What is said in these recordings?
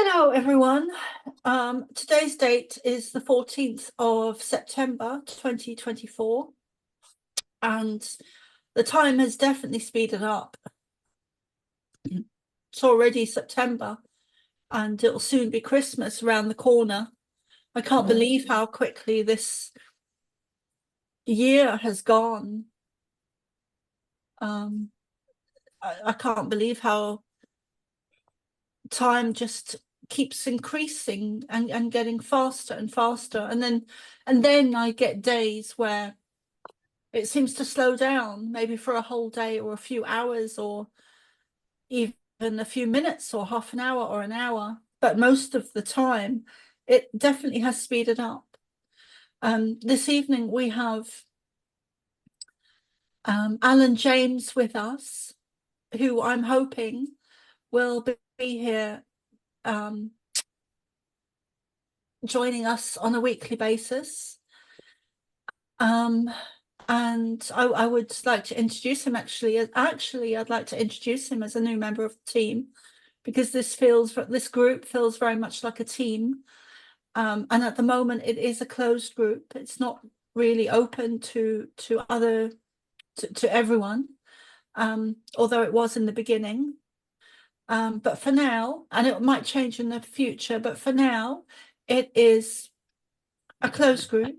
Hello, everyone. Today's date is the 14th of September 2024, and the time has definitely speeded up. It's already September, and it'll soon be Christmas around the corner. I can't believe how quickly this year has gone. I can't believe how time just keeps increasing and getting faster and faster. And then I get days where it seems to slow down, maybe for a whole day or a few hours or even a few minutes or half an hour or an hour. But most of the time, it definitely has speeded up. This evening, we have Alan James with us, who I'm hoping will be here joining us on a weekly basis. And I would like to introduce him actually. I'd like to introduce him as a new member of the team, because this group feels very much like a team. And at the moment, it is a closed group. It's not really open to everyone, although it was in the beginning. But for now, and it might change in the future, but for now, it is a closed group.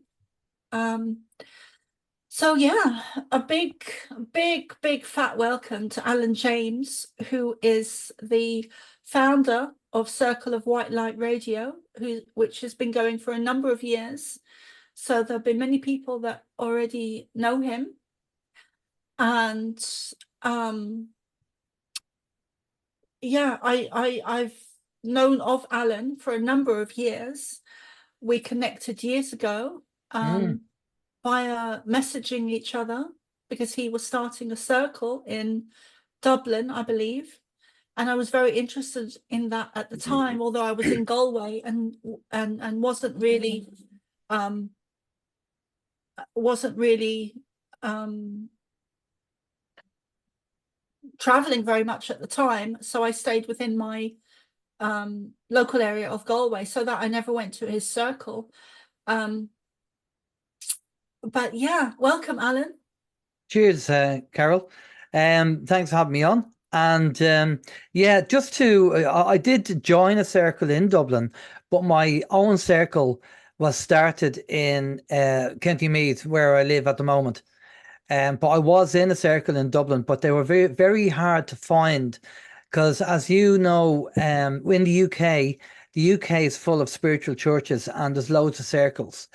So yeah, a big fat welcome to Alan James, who is the founder of Circle of White Light Radio, which has been going for a number of years. So there'll be many people that already know him. And yeah, I've known of Alan for a number of years. We connected years ago. Via messaging each other, because he was starting a circle in Dublin, I believe. And I was very interested in that at the time, although I was in Galway and wasn't really traveling very much at the time. So I stayed within my local area of Galway, so that I never went to his circle. But yeah, welcome, Alan. Cheers, Carol. Thanks for having me on. And yeah, I did join a circle in Dublin, but my own circle was started in County Meath, where I live at the moment. But I was in a circle in Dublin, but they were very, very hard to find because, as you know, in the UK is full of spiritual churches and there's loads of circles.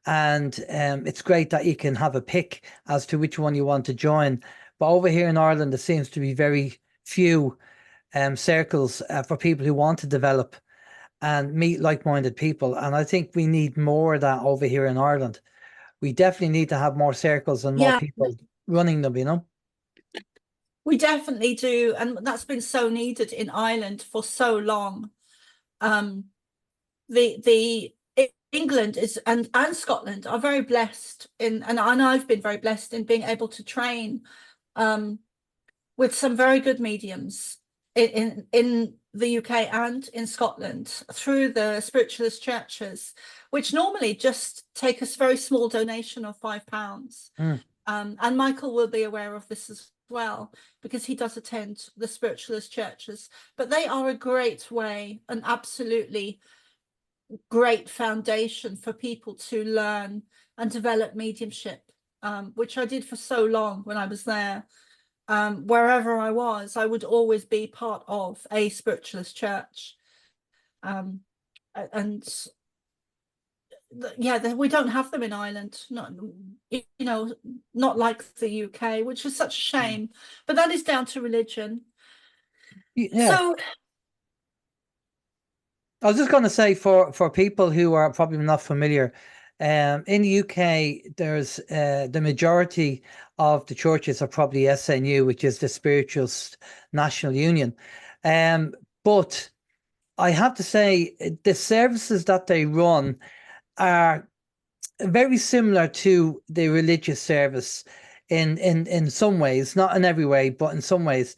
And it's great that you can have a pick as to which one you want to join. But over here in Ireland, there seems to be very few circles for people who want to develop and meet like-minded people. And I think we need more of that over here in Ireland. We definitely need to have more circles and more people running them, you know? We definitely do. And that's been so needed in Ireland for so long. The England is and Scotland are very blessed and I've been very blessed in being able to train with some very good mediums in the UK and in Scotland through the spiritualist churches, which normally just take a very small donation of £5. And Michael will be aware of this as well, because he does attend the spiritualist churches. But they are a great way, an absolutely great foundation for people to learn and develop mediumship, which I did for so long when I was there. Wherever I was, I would always be part of a spiritualist church. And yeah, we don't have them in Ireland, not like the UK, which is such a shame, but that is down to religion. Yeah. So I was just going to say, for people who are probably not familiar, in the UK, there's the majority of the churches are probably SNU, which is the Spiritualist National Union. But I have to say, the services that they run are very similar to the religious service in some ways, not in every way, but in some ways.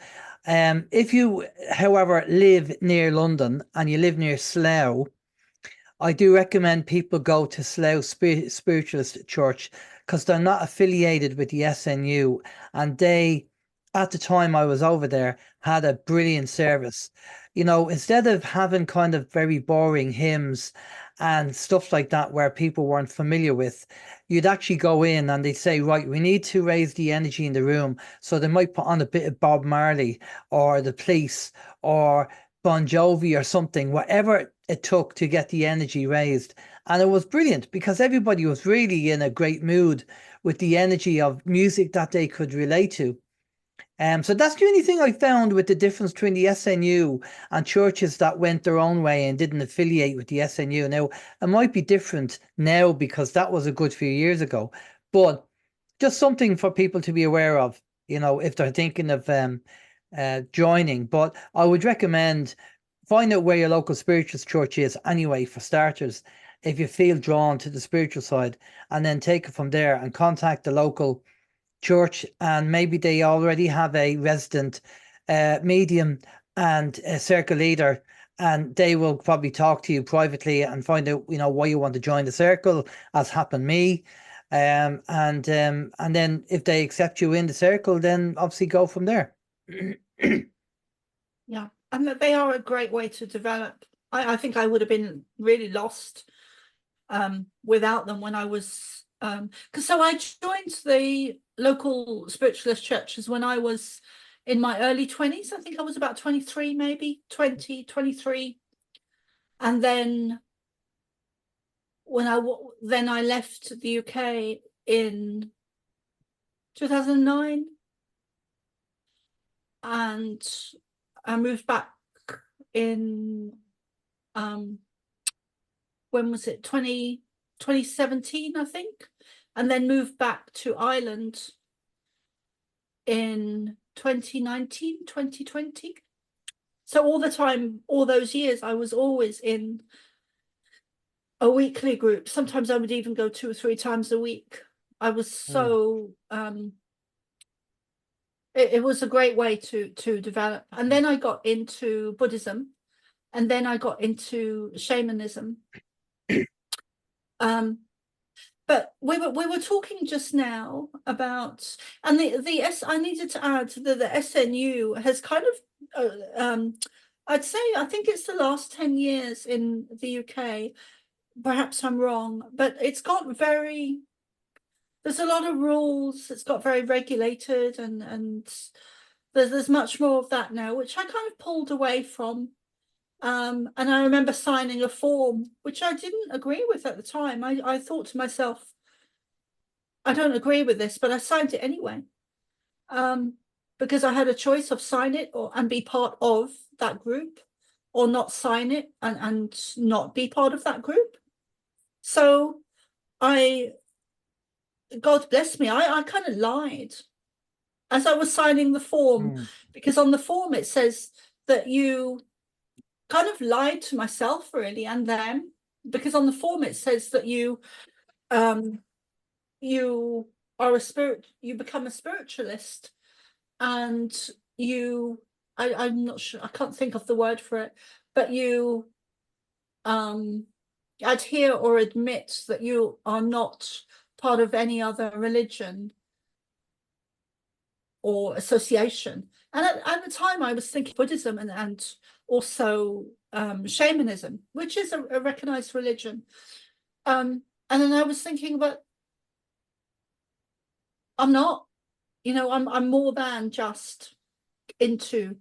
If you, however, live near London and you live near Slough, I do recommend people go to Slough Spiritualist Church because they're not affiliated with the SNU, and they, at the time I was over there, had a brilliant service. You know, instead of having kind of very boring hymns and stuff like that where people weren't familiar with, you'd actually go in and they'd say, right, we need to raise the energy in the room. So they might put on a bit of Bob Marley or The Police or Bon Jovi or something, whatever it took to get the energy raised. And it was brilliant because everybody was really in a great mood with the energy of music that they could relate to. So that's the only thing I found with the difference between the SNU and churches that went their own way and didn't affiliate with the SNU. Now, it might be different now because that was a good few years ago, but just something for people to be aware of, you know, if they're thinking of joining. But I would recommend find out where your local spiritual church is anyway, for starters, if you feel drawn to the spiritual side, and then take it from there and contact the local church, and maybe they already have a resident medium and a circle leader, and they will probably talk to you privately and find out, you know, why you want to join the circle, as happened me. And then if they accept you in the circle, then obviously go from there. Yeah, and that they are a great way to develop. I think I would have been really lost without them when I was because so I joined the local spiritualist churches when I was in my early 20s. I think I was about 23, maybe 20, 23. And then then I left the UK in 2009, and I moved back in when was it, 2017, I think, and then moved back to Ireland in 2019, 2020. So all the time, all those years, I was always in a weekly group. Sometimes I would even go 2 or 3 times a week. I was so it was a great way to develop. And then I got into Buddhism, and then I got into shamanism. But we were talking just now about, and I needed to add that the SNU has kind of I'd say, I think it's the last 10 years in the UK, perhaps I'm wrong, but it's got there's a lot of rules, it's got very regulated, and there's much more of that now, which I kind of pulled away from. And I remember signing a form, which I didn't agree with at the time. I thought to myself, I don't agree with this, but I signed it anyway. Because I had a choice of sign it and be part of that group, or not sign it and not be part of that group. So God bless me, I kind of lied as I was signing the form, because on the form it says that you kind of lied to myself, really, and them, because on the form it says that you are you become a spiritualist, and I'm not sure, I can't think of the word for it, but you adhere or admit that you are not part of any other religion or association. And at the time I was thinking Buddhism and also shamanism, which is a recognized religion. And then I was thinking, but I'm not, I'm more than just into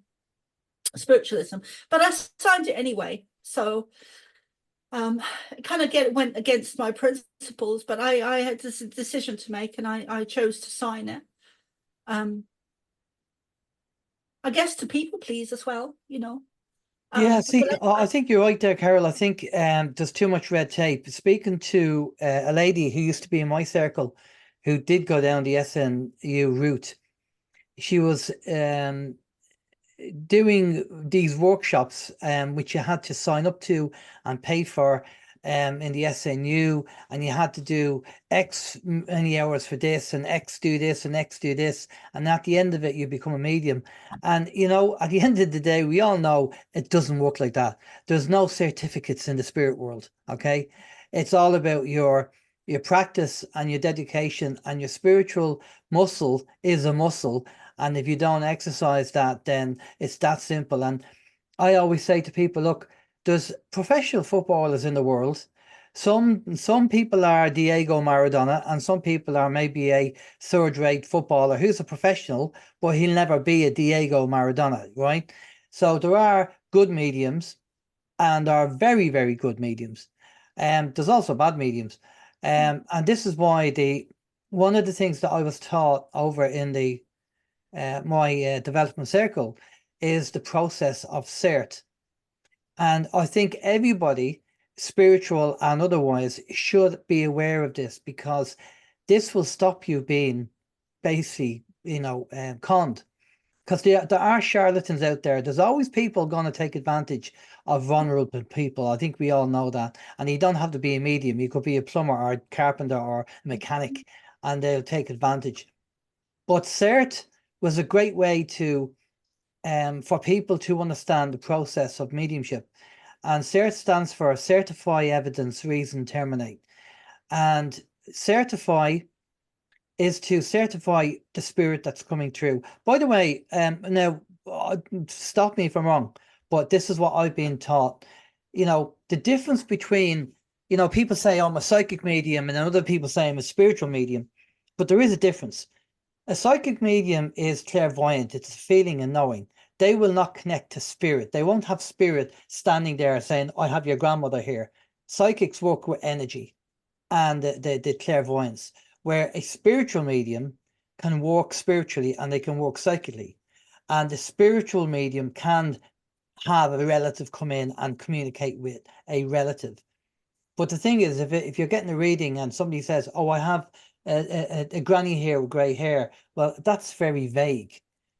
spiritualism. But I signed it anyway. So it kind of went against my principles, but I had this decision to make, and I chose to sign it. I guess to people please as well, Yeah, see, I think you're right there, Carol. I think there's too much red tape. Speaking to a lady who used to be in my circle, who did go down the SNU route, she was doing these workshops, which you had to sign up to and pay for, in the SNU, and you had to do X many hours for this, and X do this, and X do this, and at the end of it, you become a medium. And you know, at the end of the day, we all know it doesn't work like that. There's no certificates in the spirit world. Okay, it's all about your practice and your dedication, and your spiritual muscle is a muscle. And if you don't exercise that, then it's that simple. And I always say to people, look, there's professional footballers in the world. Some people are Diego Maradona, and some people are maybe a third-rate footballer who's a professional, but he'll never be a Diego Maradona, right? So there are good mediums, and are very, very good mediums. There's also bad mediums. And this is why the one of the things that I was taught over in the my development circle is the process of Sept. And I think everybody, spiritual and otherwise, should be aware of this, because this will stop you being basically, conned. Because there are charlatans out there. There's always people going to take advantage of vulnerable people. I think we all know that. And you don't have to be a medium. You could be a plumber or a carpenter or a mechanic, and they'll take advantage. But CERT was a great way to for people to understand the process of mediumship. And CERT stands for Certify, Evidence, Reason, Terminate. And certify is to certify the spirit that's coming through. By the way, now stop me if I'm wrong, but this is what I've been taught. You know, the difference between, people say I'm a psychic medium, and other people say I'm a spiritual medium, but there is a difference. A psychic medium is clairvoyant. It's feeling and knowing. They will not connect to spirit. They won't have spirit standing there saying, I have your grandmother here. Psychics work with energy and the clairvoyance, where a spiritual medium can work spiritually and they can work psychically. And the spiritual medium can have a relative come in and communicate with a relative. But the thing is, if you're getting a reading and somebody says, oh, I have a granny here with grey hair, well, that's very vague.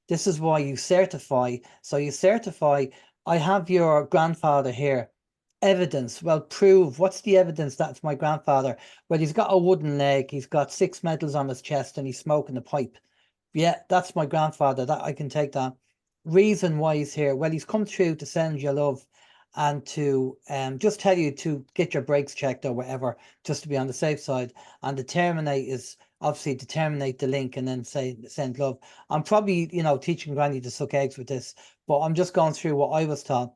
This is why you certify. So you certify, I have your grandfather here. Evidence. Well, prove. What's the evidence that's my grandfather? Well, he's got a wooden leg. He's got 6 medals on his chest, and he's smoking a pipe. Yeah, that's my grandfather. That I can take that. Reason why he's here. Well, he's come through to send you love and to just tell you to get your brakes checked or whatever, just to be on the safe side. And the terminate is obviously to terminate the link and then say send love. I'm probably, teaching Granny to suck eggs with this, but I'm just going through what I was taught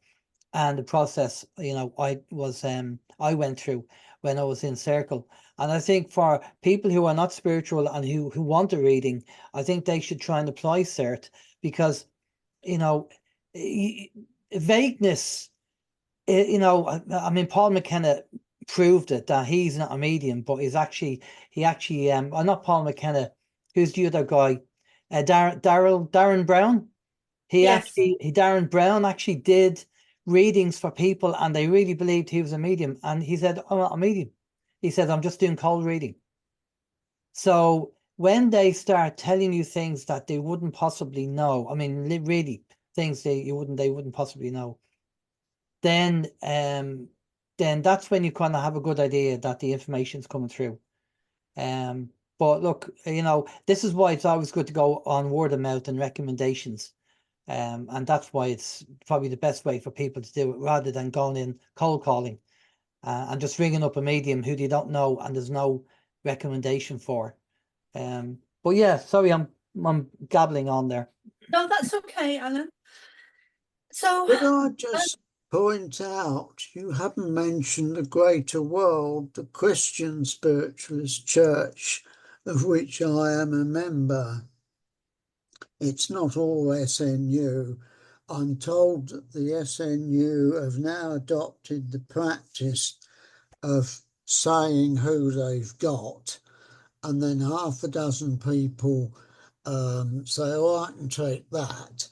and the process, I went through when I was in circle. And I think for people who are not spiritual and who want a reading, I think they should try and apply CERT, because, vagueness, I mean, Paul McKenna proved it, that he's not a medium, but he actually, not Paul McKenna, who's the other guy, Darren Brown. Yes. Darren Brown actually did readings for people, and they really believed he was a medium. And he said, I'm not a medium. He said, I'm just doing cold reading. So when they start telling you things that they wouldn't possibly know, I mean, really things they wouldn't possibly know, then that's when you kind of have a good idea that the information's coming through. But look, this is why it's always good to go on word of mouth and recommendations. And that's why it's probably the best way for people to do it, rather than going in cold calling and just ringing up a medium who they don't know and there's no recommendation for. But yeah, sorry, I'm gabbling on there. No, that's okay, Alan. So Could I just point out, you haven't mentioned the greater world, the Christian Spiritualist Church, of which I am a member. It's not all SNU. I'm told that the SNU have now adopted the practice of saying who they've got, and then half a dozen people say, oh, I can take that.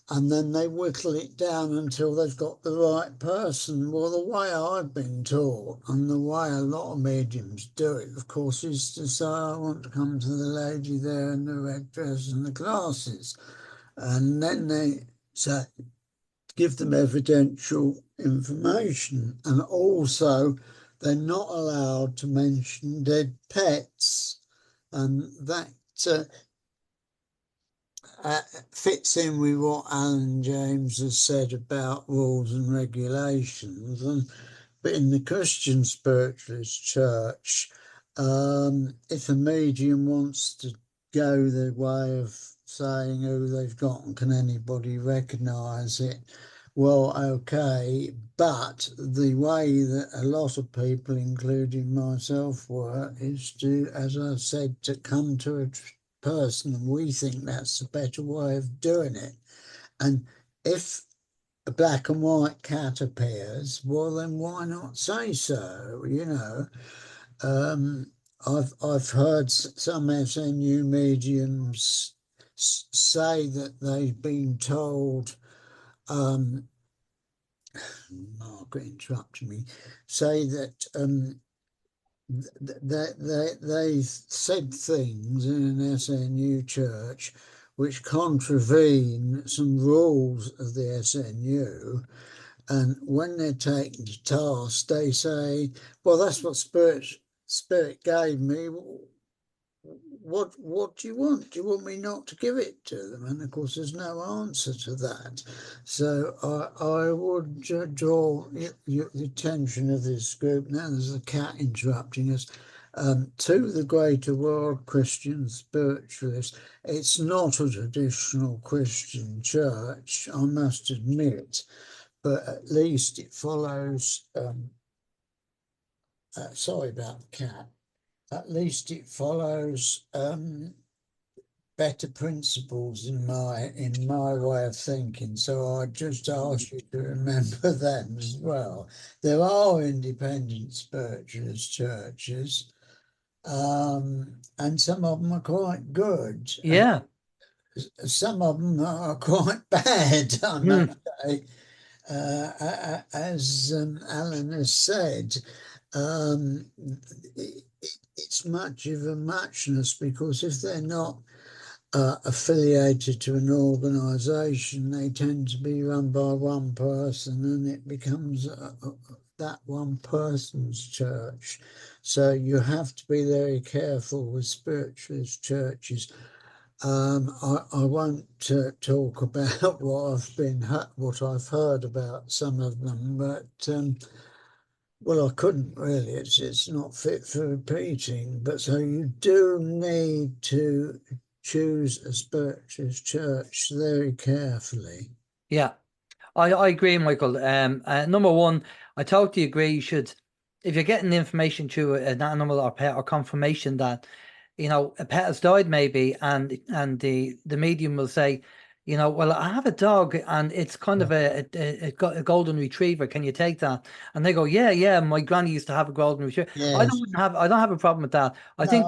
And then they whittle it down until they've got the right person. Well, the way I've been taught, and the way a lot of mediums do it, of course, is to say, I want to come to the lady there in the red dress and the glasses. And then they say, give them evidential information. And also, they're not allowed to mention dead pets, and that fits in with what Alan James has said about rules and regulations. But in the Christian Spiritualist Church, if a medium wants to go the way of saying who they've got and can anybody recognise it, well, okay, but the way that a lot of people, including myself, work is to, as I said, to come to a person, and we think that's a better way of doing it. And if a black and white cat appears, well, then why not say so? You know, I've heard some SNU mediums say that they've been told. Margaret interrupted me. Say that they said things in an SNU church which contravene some rules of the SNU, and when they're taken to task, they say, "Well, that's what Spirit gave me. What do you want? Do you want me not to give it to them?" And of course, there's no answer to that. So I would draw the attention of this group. Now there's a cat interrupting us. To the greater world Christian spiritualists. It's not a traditional Christian church, I must admit, but at least it follows. Sorry about the cat. At least it follows better principles in my way of thinking. So I just ask you to remember them as well. There are independent spiritualist churches, and some of them are quite good. Yeah. Some of them are quite bad, I must say. As Alan has said, it's much of a muchness, because if they're not affiliated to an organisation, they tend to be run by one person, and it becomes that one person's church. So you have to be very careful with spiritualist churches. I won't talk about what I've heard about some of them, but well, I couldn't really. It's not fit for repeating. But so you do need to choose a spiritualist church very carefully. Yeah. I agree, Michael. Number one, I totally agree. You should, if you're getting the information through an animal or pet, or confirmation that, you know, a pet has died maybe, and the medium will say, you know, well, I have a dog and it's kind of a golden retriever. Can you take that? And they go, yeah, my granny used to have a golden retriever. Yes. I don't have a problem with that. I think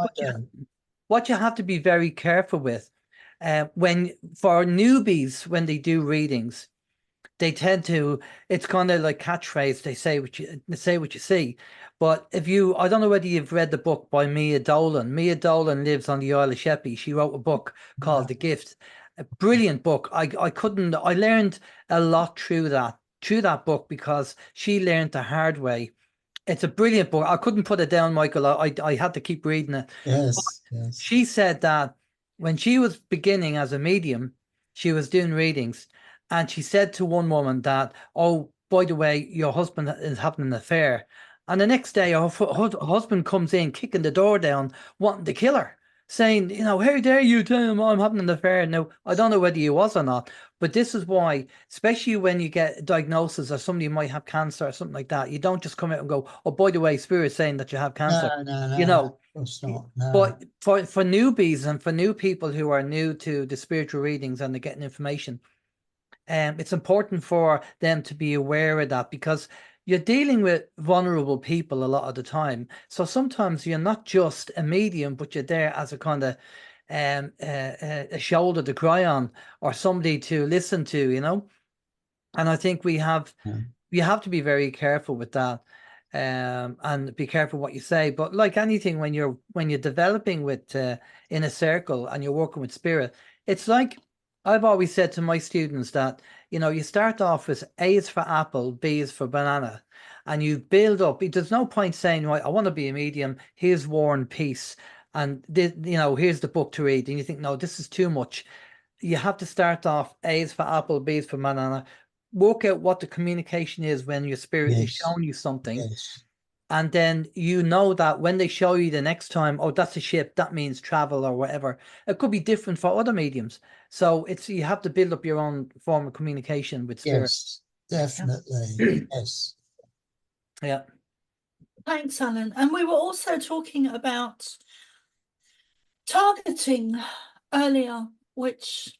what you have to be very careful with, when for newbies, when they do readings, they tend to, it's kind of like catchphrase, they say what you see. But if you, I don't know whether you've read the book by Mia Dolan. Mia Dolan lives on the Isle of Sheppey. She wrote a book called The Gift, a brilliant book. I learned a lot through that book, because she learned the hard way. It's a brilliant book. I couldn't put it down, Michael. I had to keep reading it. Yes. She said that when she was beginning as a medium, she was doing readings, and she said to one woman that, "Oh, by the way, your husband is having an affair." And the next day, her husband comes in, kicking the door down, wanting to kill her, saying, you know, "How dare you tell him I'm having an affair?" Now, I don't know whether he was or not, but this is why, especially when you get a diagnosis or somebody might have cancer or something like that, you don't just come out and go, "Oh, by the way, Spirit's saying that you have cancer." No, you know, it's not. No. but for newbies and for new people who are new to the spiritual readings and they're getting information, it's important for them to be aware of that, because you're dealing with vulnerable people a lot of the time. So sometimes you're not just a medium, but you're there as a kind of a shoulder to cry on, or somebody to listen to, you know. And I think we have to be very careful with that, and be careful what you say. But like anything, when you're developing with in a circle and you're working with spirit, it's like I've always said to my students that, you know, you start off with A is for apple, B is for banana, and you build up. There's no point saying, right, I want to be a medium, here's War and Peace, and this, you know, here's the book to read, and you think, no, this is too much. You have to start off, A is for apple, B is for banana. Work out what the communication is when your spirit is showing you something. Yes. And then you know that when they show you the next time, oh, that's a ship, that means travel or whatever. It could be different for other mediums. So it's, you have to build up your own form of communication with spirit. Yes, definitely. Yes. Yeah. Thanks, Alan. And we were also talking about targeting earlier, which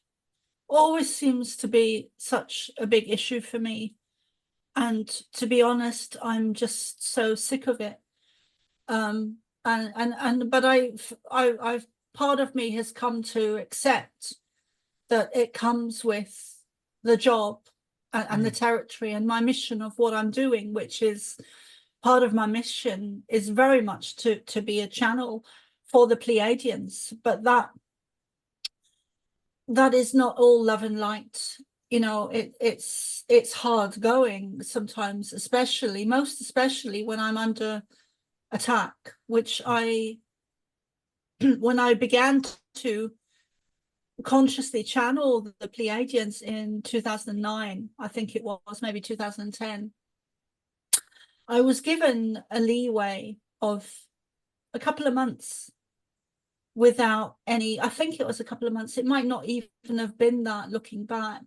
always seems to be such a big issue for me. And to be honest, I'm just so sick of it. But I've part of me has come to accept that it comes with the job and the territory and my mission of what I'm doing, which is part of my mission is very much to be a channel for the Pleiadians, but that is not all love and light. You know, it's hard going sometimes, most especially when I'm under attack, which when I began to consciously channel the Pleiadians in 2009, I think it was, maybe 2010, I was given a leeway of a couple of months without any, I think it was a couple of months, it might not even have been that looking back,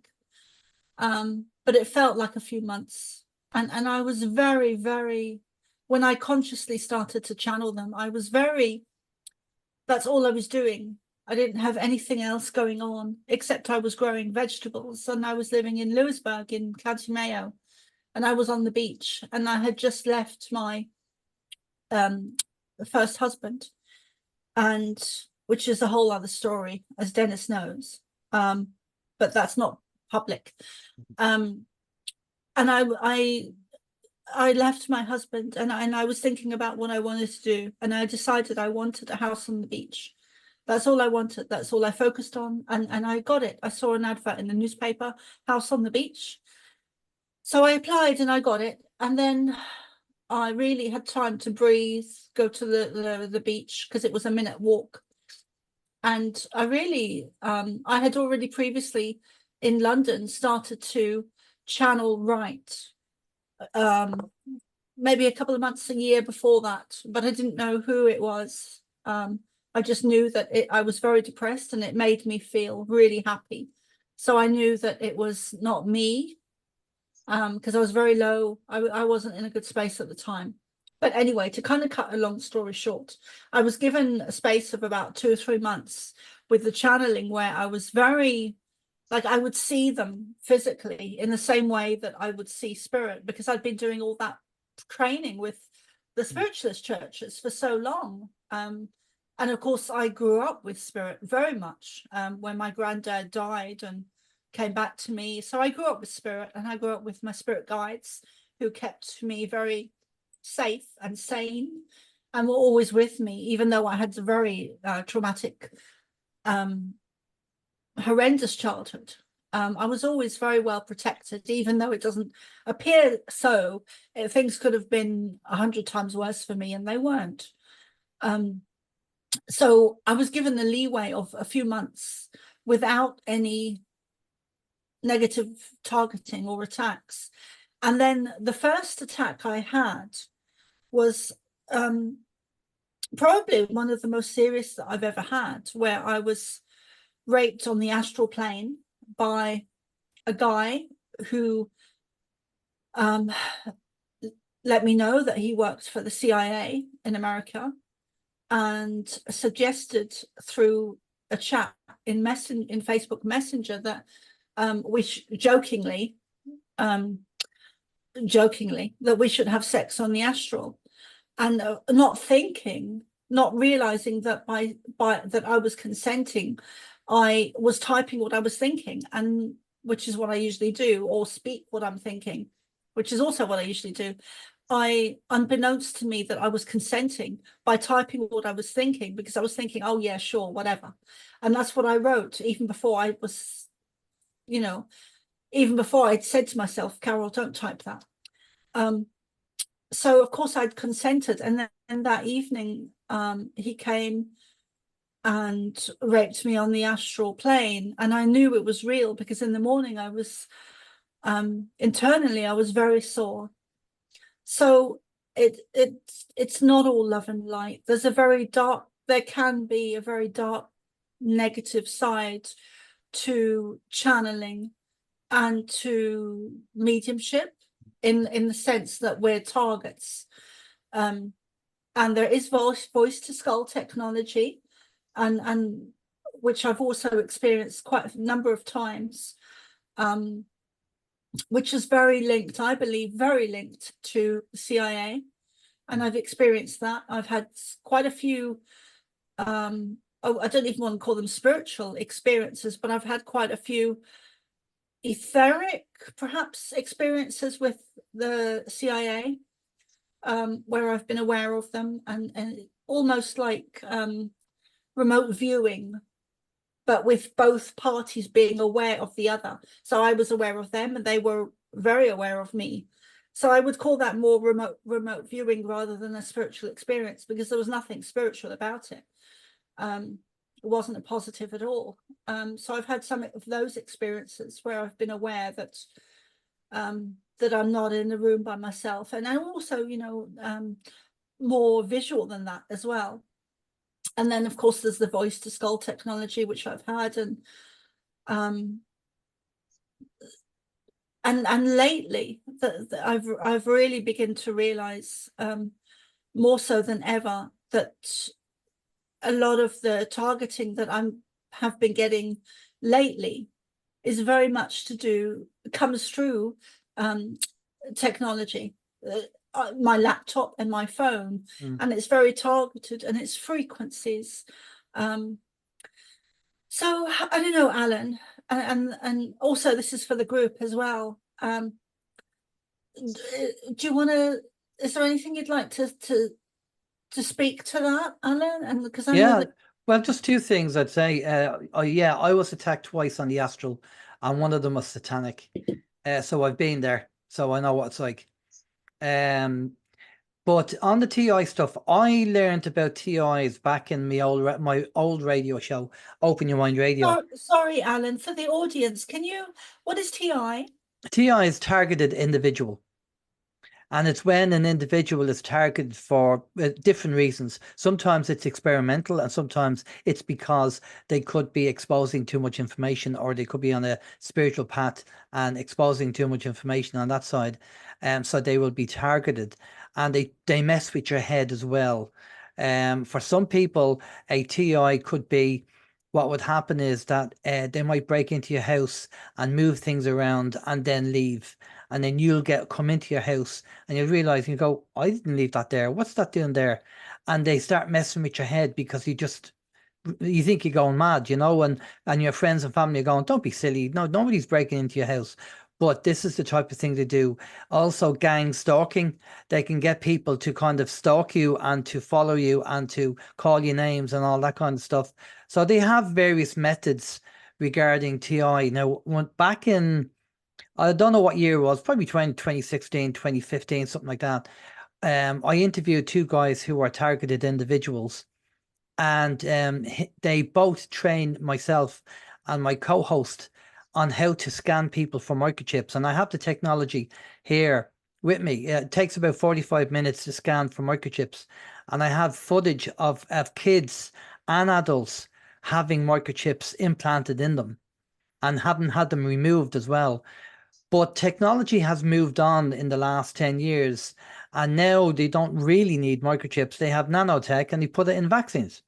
but it felt like a few months. And I was very, very, when I consciously started to channel them, I was very, that's all I was doing. I didn't have anything else going on, except I was growing vegetables, and I was living in Lewisburg in County Mayo, and I was on the beach, and I had just left my first husband, and which is a whole other story, as Dennis knows, but that's not public. And I left my husband, and I was thinking about what I wanted to do, and I decided I wanted a house on the beach. That's all I wanted. That's all I focused on, and I got it. I saw an advert in the newspaper, house on the beach. So I applied and I got it, and then I really had time to breathe, go to the beach, because it was a minute walk. And I really, I had already previously in London started to channel right, maybe a couple of months, a year before that, but I didn't know who it was. I just knew that I was very depressed, and it made me feel really happy. So I knew that it was not me, because I was very low. I wasn't in a good space at the time. But anyway, to kind of cut a long story short, I was given a space of about 2 or 3 months with the channeling, where I was very, like, I would see them physically in the same way that I would see spirit, because I'd been doing all that training with the spiritualist churches for so long. And of course, I grew up with spirit very much when my granddad died and came back to me. So I grew up with spirit, and I grew up with my spirit guides, who kept me very safe and sane and were always with me, even though I had a very traumatic, horrendous childhood. I was always very well protected, even though it doesn't appear so. Things could have been 100 times worse for me, and they weren't. So I was given the leeway of a few months without any negative targeting or attacks. And then the first attack I had was probably one of the most serious that I've ever had, where I was raped on the astral plane by a guy who let me know that he worked for the CIA in America, and suggested through a chat in Facebook Messenger that we jokingly that we should have sex on the astral, and not realizing that that I was consenting, I was typing what I was thinking, and which is what I usually do, or speak what I'm thinking, which is also what I usually do. Unbeknownst to me, that I was consenting by typing what I was thinking, because I was thinking, oh yeah, sure, whatever. And that's what I wrote, even before I was, even before I'd said to myself, Carol, don't type that. so of course I'd consented, and then that evening he came and raped me on the astral plane, and I knew it was real because in the morning I was internally I was very sore. So it's not all love and light. There's a very dark, there can be a very dark negative side to channeling and to mediumship, in the sense that we're targets. And there is voice to skull technology, and which I've also experienced quite a number of times, which is very linked, I believe, very linked to the CIA. And I've experienced that. I've had quite a few, I don't even want to call them spiritual experiences, but I've had quite a few etheric, perhaps, experiences with the CIA, where I've been aware of them, and almost like remote viewing, but with both parties being aware of the other. So I was aware of them and they were very aware of me. So I would call that more remote viewing rather than a spiritual experience, because there was nothing spiritual about it. It wasn't a positive at all. So I've had some of those experiences where I've been aware that that I'm not in the room by myself. And I'm also, you know, more visual than that as well. And then of course there's the voice to skull technology, which I've had, and lately that I've really begun to realize, more so than ever, that a lot of the targeting that have been getting lately is very much comes through technology, my laptop and my phone, and it's very targeted, and it's frequencies. So I don't know, Alan, and also this is for the group as well. Do you want to? Is there anything you'd like to speak to that, Alan? And because I know that. Well, just two things I'd say. I was attacked twice on the astral, and one of them was satanic. So I've been there, so I know what it's like. But on the TI stuff, I learned about TIs back in my old radio show, Open Your Mind Radio. Sorry, Alan, for the audience, what is TI? TI is targeted individual. And it's when an individual is targeted for different reasons. Sometimes it's experimental, and sometimes it's because they could be exposing too much information, or they could be on a spiritual path and exposing too much information on that side. So they will be targeted, and they mess with your head as well. For some people, a TI could be, what would happen is that they might break into your house and move things around and then leave. And then you'll come into your house and you'll realize, you go, I didn't leave that there. What's that doing there? And they start messing with your head because you think you're going mad, you know, and your friends and family are going, don't be silly. No, nobody's breaking into your house. But this is the type of thing they do. Also, gang stalking. They can get people to kind of stalk you and to follow you and to call you names and all that kind of stuff. So they have various methods regarding TI. Now, back in, I don't know what year it was, probably 2016, 2015, something like that. I interviewed two guys who were targeted individuals, and they both trained myself and my co-host on how to scan people for microchips. And I have the technology here with me. It takes about 45 minutes to scan for microchips. And I have footage of kids and adults having microchips implanted in them and haven't had them removed as well. But technology has moved on in the last 10 years, and now they don't really need microchips. They have nanotech, and they put it in vaccines,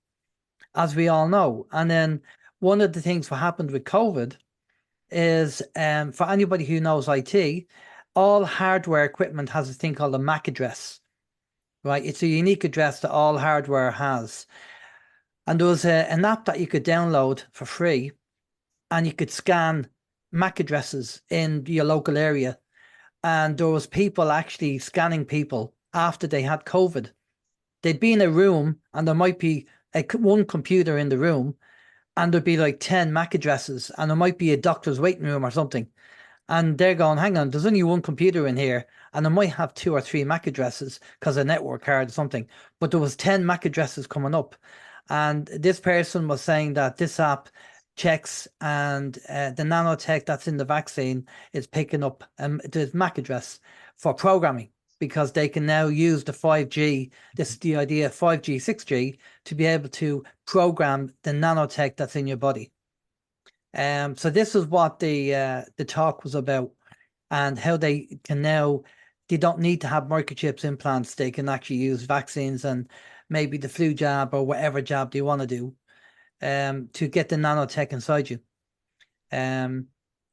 as we all know. And then one of the things what happened with COVID is, for anybody who knows IT, all hardware equipment has a thing called a MAC address, right? It's a unique address that all hardware has. And there was an app that you could download for free, and you could scan MAC addresses in your local area. And there was people actually scanning people after they had COVID. They'd be in a room, and there might be one computer in the room, and there'd be like 10 MAC addresses, and there might be a doctor's waiting room or something. And they're going, hang on, there's only one computer in here, and I might have 2 or 3 MAC addresses because a network card or something. But there was 10 MAC addresses coming up. And this person was saying that this app checks, and the nanotech that's in the vaccine is picking up the MAC address for programming, because they can now use the 5G, the idea of 5G, 6G, to be able to program the nanotech that's in your body. So this is what the talk was about, and how they can now, they don't need to have microchips implants. They can actually use vaccines and maybe the flu jab or whatever jab they want to do, to get the nanotech inside you.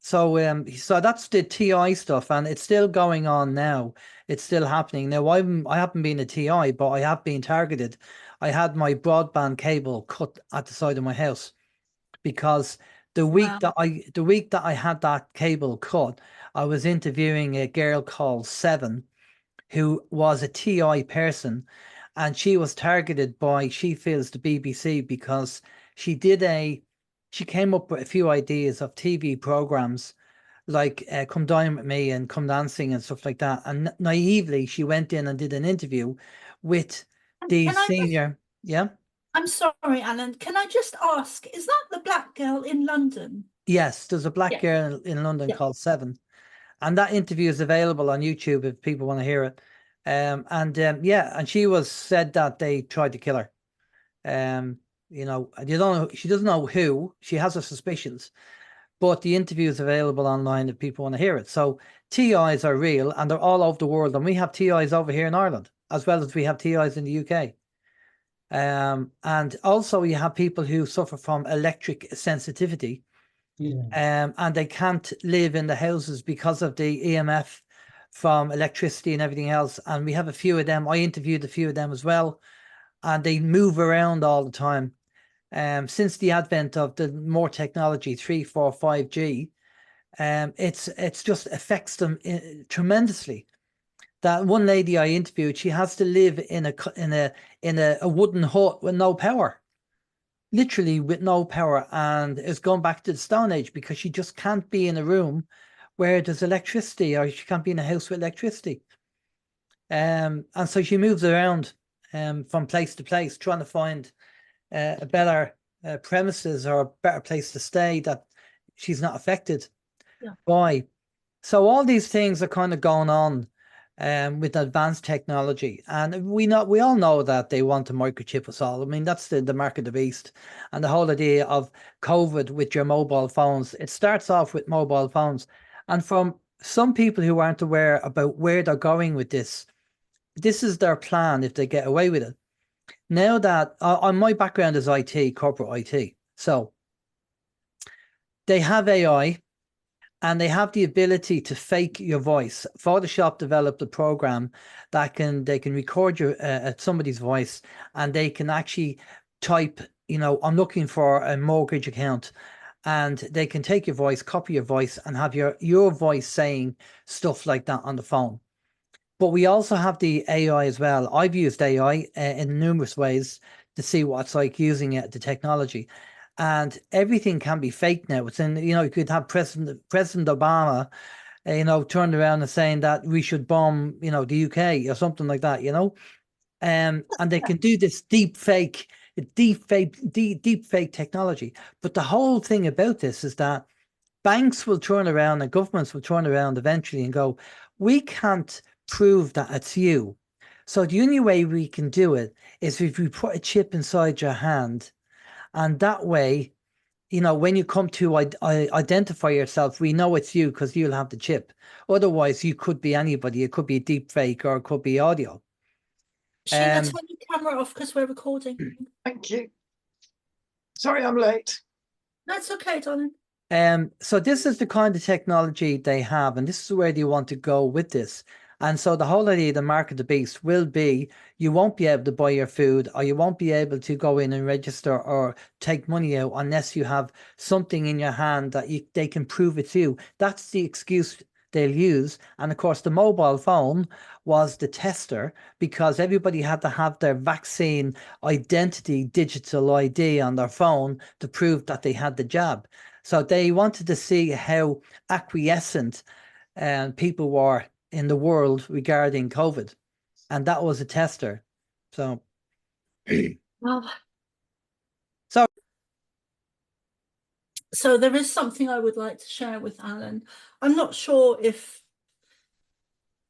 So that's the TI stuff, and it's still going on now. It's still happening now. I haven't been a TI, but I have been targeted. I had my broadband cable cut at the side of my house, because the week Wow. that I had that cable cut, I was interviewing a girl called Seven, who was a TI person, and she was targeted by, she feels, the BBC, because she came up with a few ideas of TV programs like Come Dine With Me and Come Dancing and stuff like that. And naively, she went in and did an interview with the Can I just, senior. Yeah. I'm sorry, Alan, can I just ask, is that the black girl in London? Yes, there's a black Yeah. girl in London Yeah. called Seven, and that interview is available on YouTube if people want to hear it. Yeah, and she said that they tried to kill her. You know, and you don't know, she doesn't know who. She has her suspicions, but the interview is available online if people want to hear it. So TIs are real, and they're all over the world, and we have TIs over here in Ireland as well as we have TIs in the UK. And also you have people who suffer from electric sensitivity. Yeah. And they can't live in the houses because of the EMF from electricity and everything else. And we have a few of them. I interviewed a few of them as well, and they move around all the time. Since the advent of the more technology, 3, 4, 5G, it's just affects them tremendously. That one lady I interviewed, she has to live in a wooden hut with no power, literally with no power, and is going back to the Stone Age because she just can't be in a room where there's electricity, or she can't be in a house with electricity. And so she moves around from place to place, trying to find a better premises or a better place to stay that she's not affected by. So all these things are kind of going on with advanced technology, and we all know that they want to microchip us all. I mean, that's the mark of the beast, and the whole idea of COVID with your mobile phones. It starts off with mobile phones, and from some people who aren't aware about where they're going with this is their plan if they get away with it. Now that my background is IT, corporate IT, so they have AI. And they have the ability to fake your voice. Photoshop developed a program that they can record somebody's voice, and they can actually type, I'm looking for a mortgage account, and they can take your voice, copy your voice, and have your voice saying stuff like that on the phone. But we also have the AI as well. I've used AI in numerous ways to see what it's like using it, the technology. And everything can be fake now. It's you could have President Obama, turned around and saying that we should bomb, the UK or something like that, and they can do this deep fake technology. But the whole thing about this is that banks will turn around and governments will turn around eventually and go, we can't prove that it's you. So the only way we can do it is if we put a chip inside your hand. And that way, when you come to identify yourself, we know it's you because you'll have the chip. Otherwise, you could be anybody. It could be a deep fake, or it could be audio. Sheila, turn your camera off because we're recording. Thank you. Sorry I'm late. That's okay, darling. So this is the kind of technology they have, and this is where they want to go with this. And so the whole idea of the mark of the beast will be, you won't be able to buy your food, or you won't be able to go in and register or take money out unless you have something in your hand that they can prove it's you. That's the excuse they'll use. And of course, the mobile phone was the tester, because everybody had to have their vaccine identity, digital ID on their phone to prove that they had the jab. So they wanted to see how acquiescent people were in the world regarding COVID. And that was a tester. So, Well, so there is something I would like to share with Alan. I'm not sure if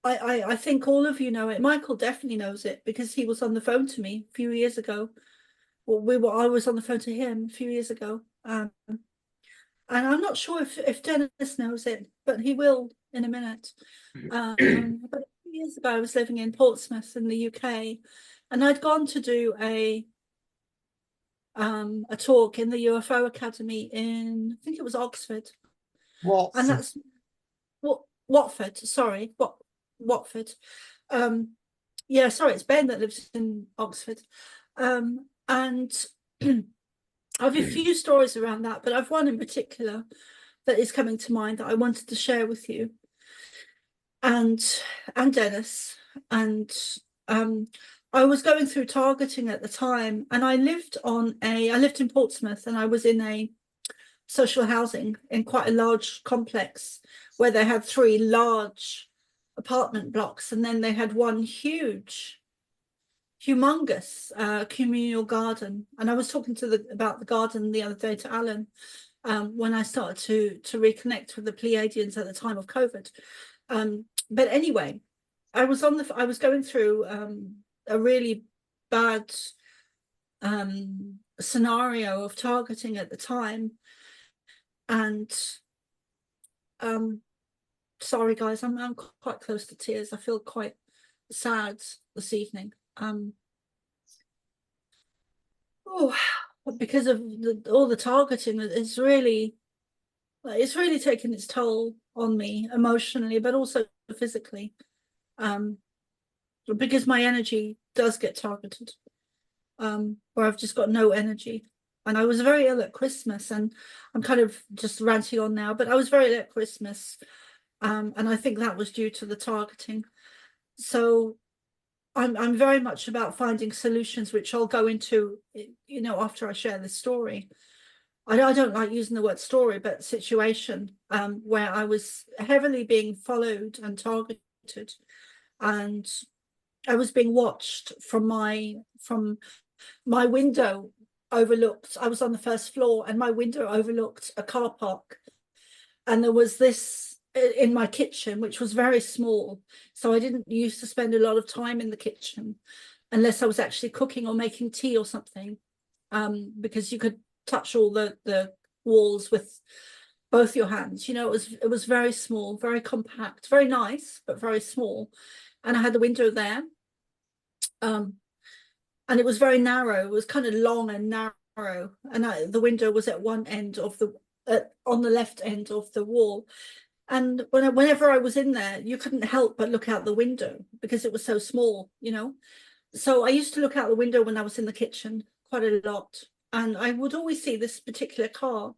I think all of you know it. Michael definitely knows it because he was on the phone to me a few years ago. Well, I was on the phone to him a few years ago. And I'm not sure if Dennis knows it, but he will in a minute. But a few years ago, I was living in Portsmouth in the UK, and I'd gone to do a talk in the UFO Academy in, I think it was Oxford. What? And that's Watford. Sorry, Watford. Yeah, sorry, it's Ben that lives in Oxford. And I have a few stories around that, but I've one in particular that is coming to mind that I wanted to share with you and Dennis. And I was going through targeting at the time, and I lived in Portsmouth, and I was in a social housing in quite a large complex where they had 3 large apartment blocks, and then they had one humongous communal garden. And I was talking about the garden the other day to Alan when I started to reconnect with the Pleiadians at the time of COVID. But anyway, I was going through a really bad scenario of targeting at the time, and sorry guys, I'm quite close to tears. I feel quite sad this evening. Because of all the targeting, it's really taken its toll on me emotionally, but also physically, because my energy does get targeted, where I've just got no energy. And I was very ill at Christmas, and I'm kind of just ranting on now, but I was very ill at Christmas, and I think that was due to the targeting. So I'm very much about finding solutions, which I'll go into, you know, after I share this story. I don't like using the word story, but situation, where I was heavily being followed and targeted, and I was being watched from my window. Overlooked, I was on the first floor, and my window overlooked a car park, and there was this in my kitchen, which was very small, so I didn't used to spend a lot of time in the kitchen unless I was actually cooking or making tea or something, because you could touch all the walls with both your hands. You know, it was very small, very compact, very nice, but very small. And I had the window there, and it was very narrow. It was kind of long and narrow, and the window was at one end of on the left end of the wall. And whenever I was in there, you couldn't help but look out the window because it was so small, you know. So I used to look out the window when I was in the kitchen quite a lot, and I would always see this particular car.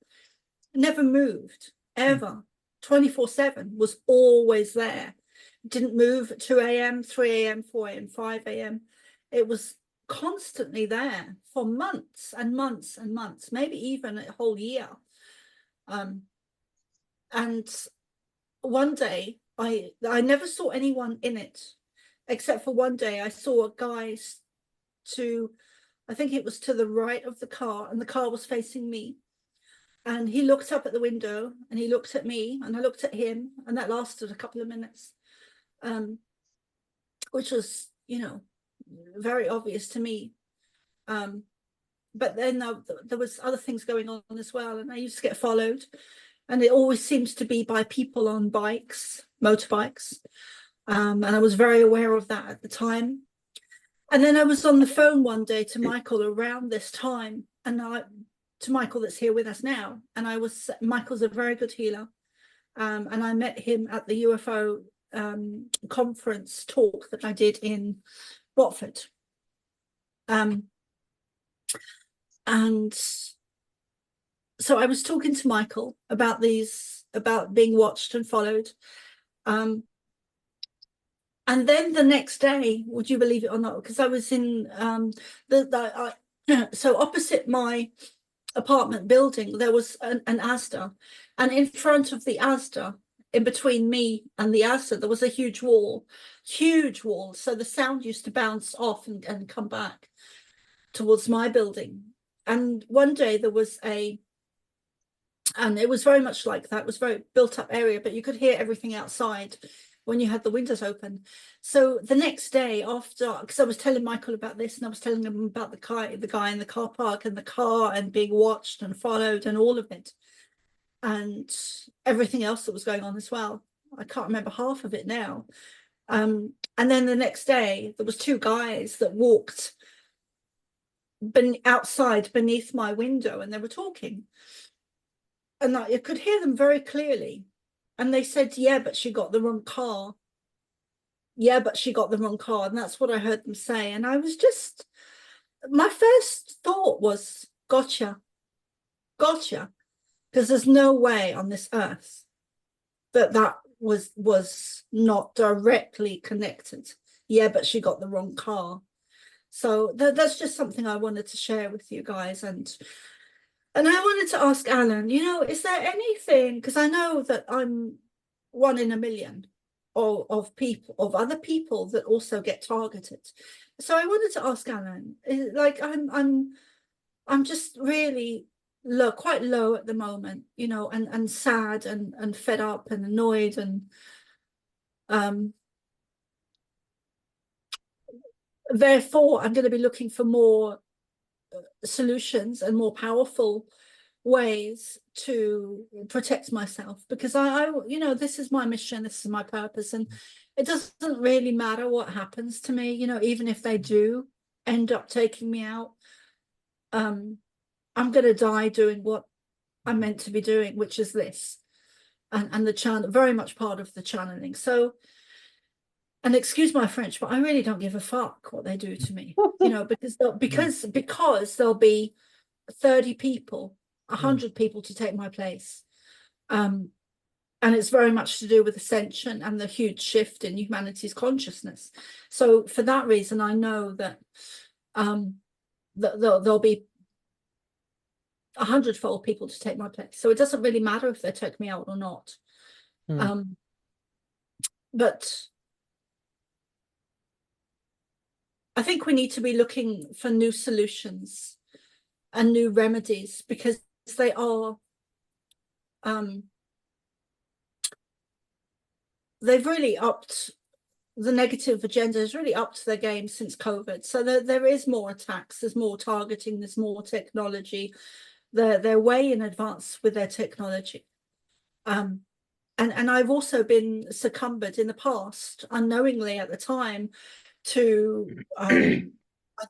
It never moved, ever. 24/7, was always there. It didn't move at 2 a.m., 3 a.m., 4 a.m., 5 a.m. It was constantly there for months and months and months, maybe even a whole year. And one day I never saw anyone in it, except for one day I saw a guy I think it was to the right of the car, and the car was facing me. And he looked up at the window, and he looked at me, and I looked at him, and that lasted a couple of minutes, which was, you know, very obvious to me. But then there was other things going on as well, and I used to get followed, and it always seems to be by people on bikes, motorbikes, and I was very aware of that at the time. And then I was on the phone one day to Michael around this time, and to Michael that's here with us now, and Michael's a very good healer, and I met him at the UFO conference talk that I did in Watford. And so I was talking to Michael about being watched and followed. And then the next day, would you believe it or not, because I was in so opposite my apartment building, there was an Asda, and in front of the Asda, in between me and the Asda, there was a huge wall. So the sound used to bounce off and come back towards my building. And one day there was and it was very much like that. It was a very built up area, but you could hear everything outside when you had the windows open. So the next day after, because I was telling Michael about this, and I was telling him about the guy in the car park and the car and being watched and followed and all of it, and everything else that was going on as well. I can't remember half of it now. And then the next day there was two guys that walked outside beneath my window, and they were talking, and I could hear them very clearly. And they said, yeah, but she got the wrong car. Yeah, but she got the wrong car. And that's what I heard them say. And I was just, my first thought was, gotcha. Because there's no way on this earth that was not directly connected. Yeah, but she got the wrong car. So that's just something I wanted to share with you guys. And I wanted to ask Alan, is there anything, because I know that I'm one in a million of other people that also get targeted. So I wanted to ask Alan, like I'm just really low, quite low at the moment, and sad and fed up and annoyed, and therefore I'm going to be looking for more solutions and more powerful ways to protect myself, because I this is my mission, this is my purpose, and it doesn't really matter what happens to me, even if they do end up taking me out. I'm going to die doing what I'm meant to be doing, which is this, and the channel, very much part of the channeling. So, and excuse my French, but I really don't give a fuck what they do to me, because there'll be 30 people, 100 people to take my place. And it's very much to do with ascension and the huge shift in humanity's consciousness. So for that reason, I know that there'll be 100-fold people to take my place. So it doesn't really matter if they take me out or not. But I think we need to be looking for new solutions and new remedies, because they are they've really upped, the negative agenda has really upped their game since COVID. So there is more attacks, there's more targeting, there's more technology. They're way in advance with their technology. And I've also been succumbed in the past, unknowingly at the time, to I've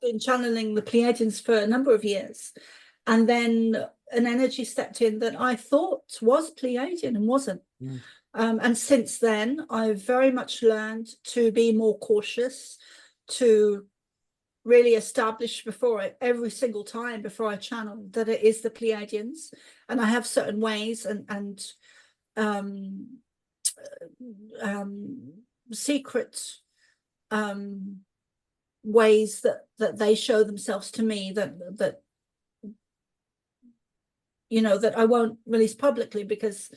been channeling the Pleiadians for a number of years, and then an energy stepped in that I thought was Pleiadian and wasn't. And since then, I've very much learned to be more cautious, to really establish every single time before I channel that it is the Pleiadians, and I have certain ways and secret ways that they show themselves to me, that that I won't release publicly, because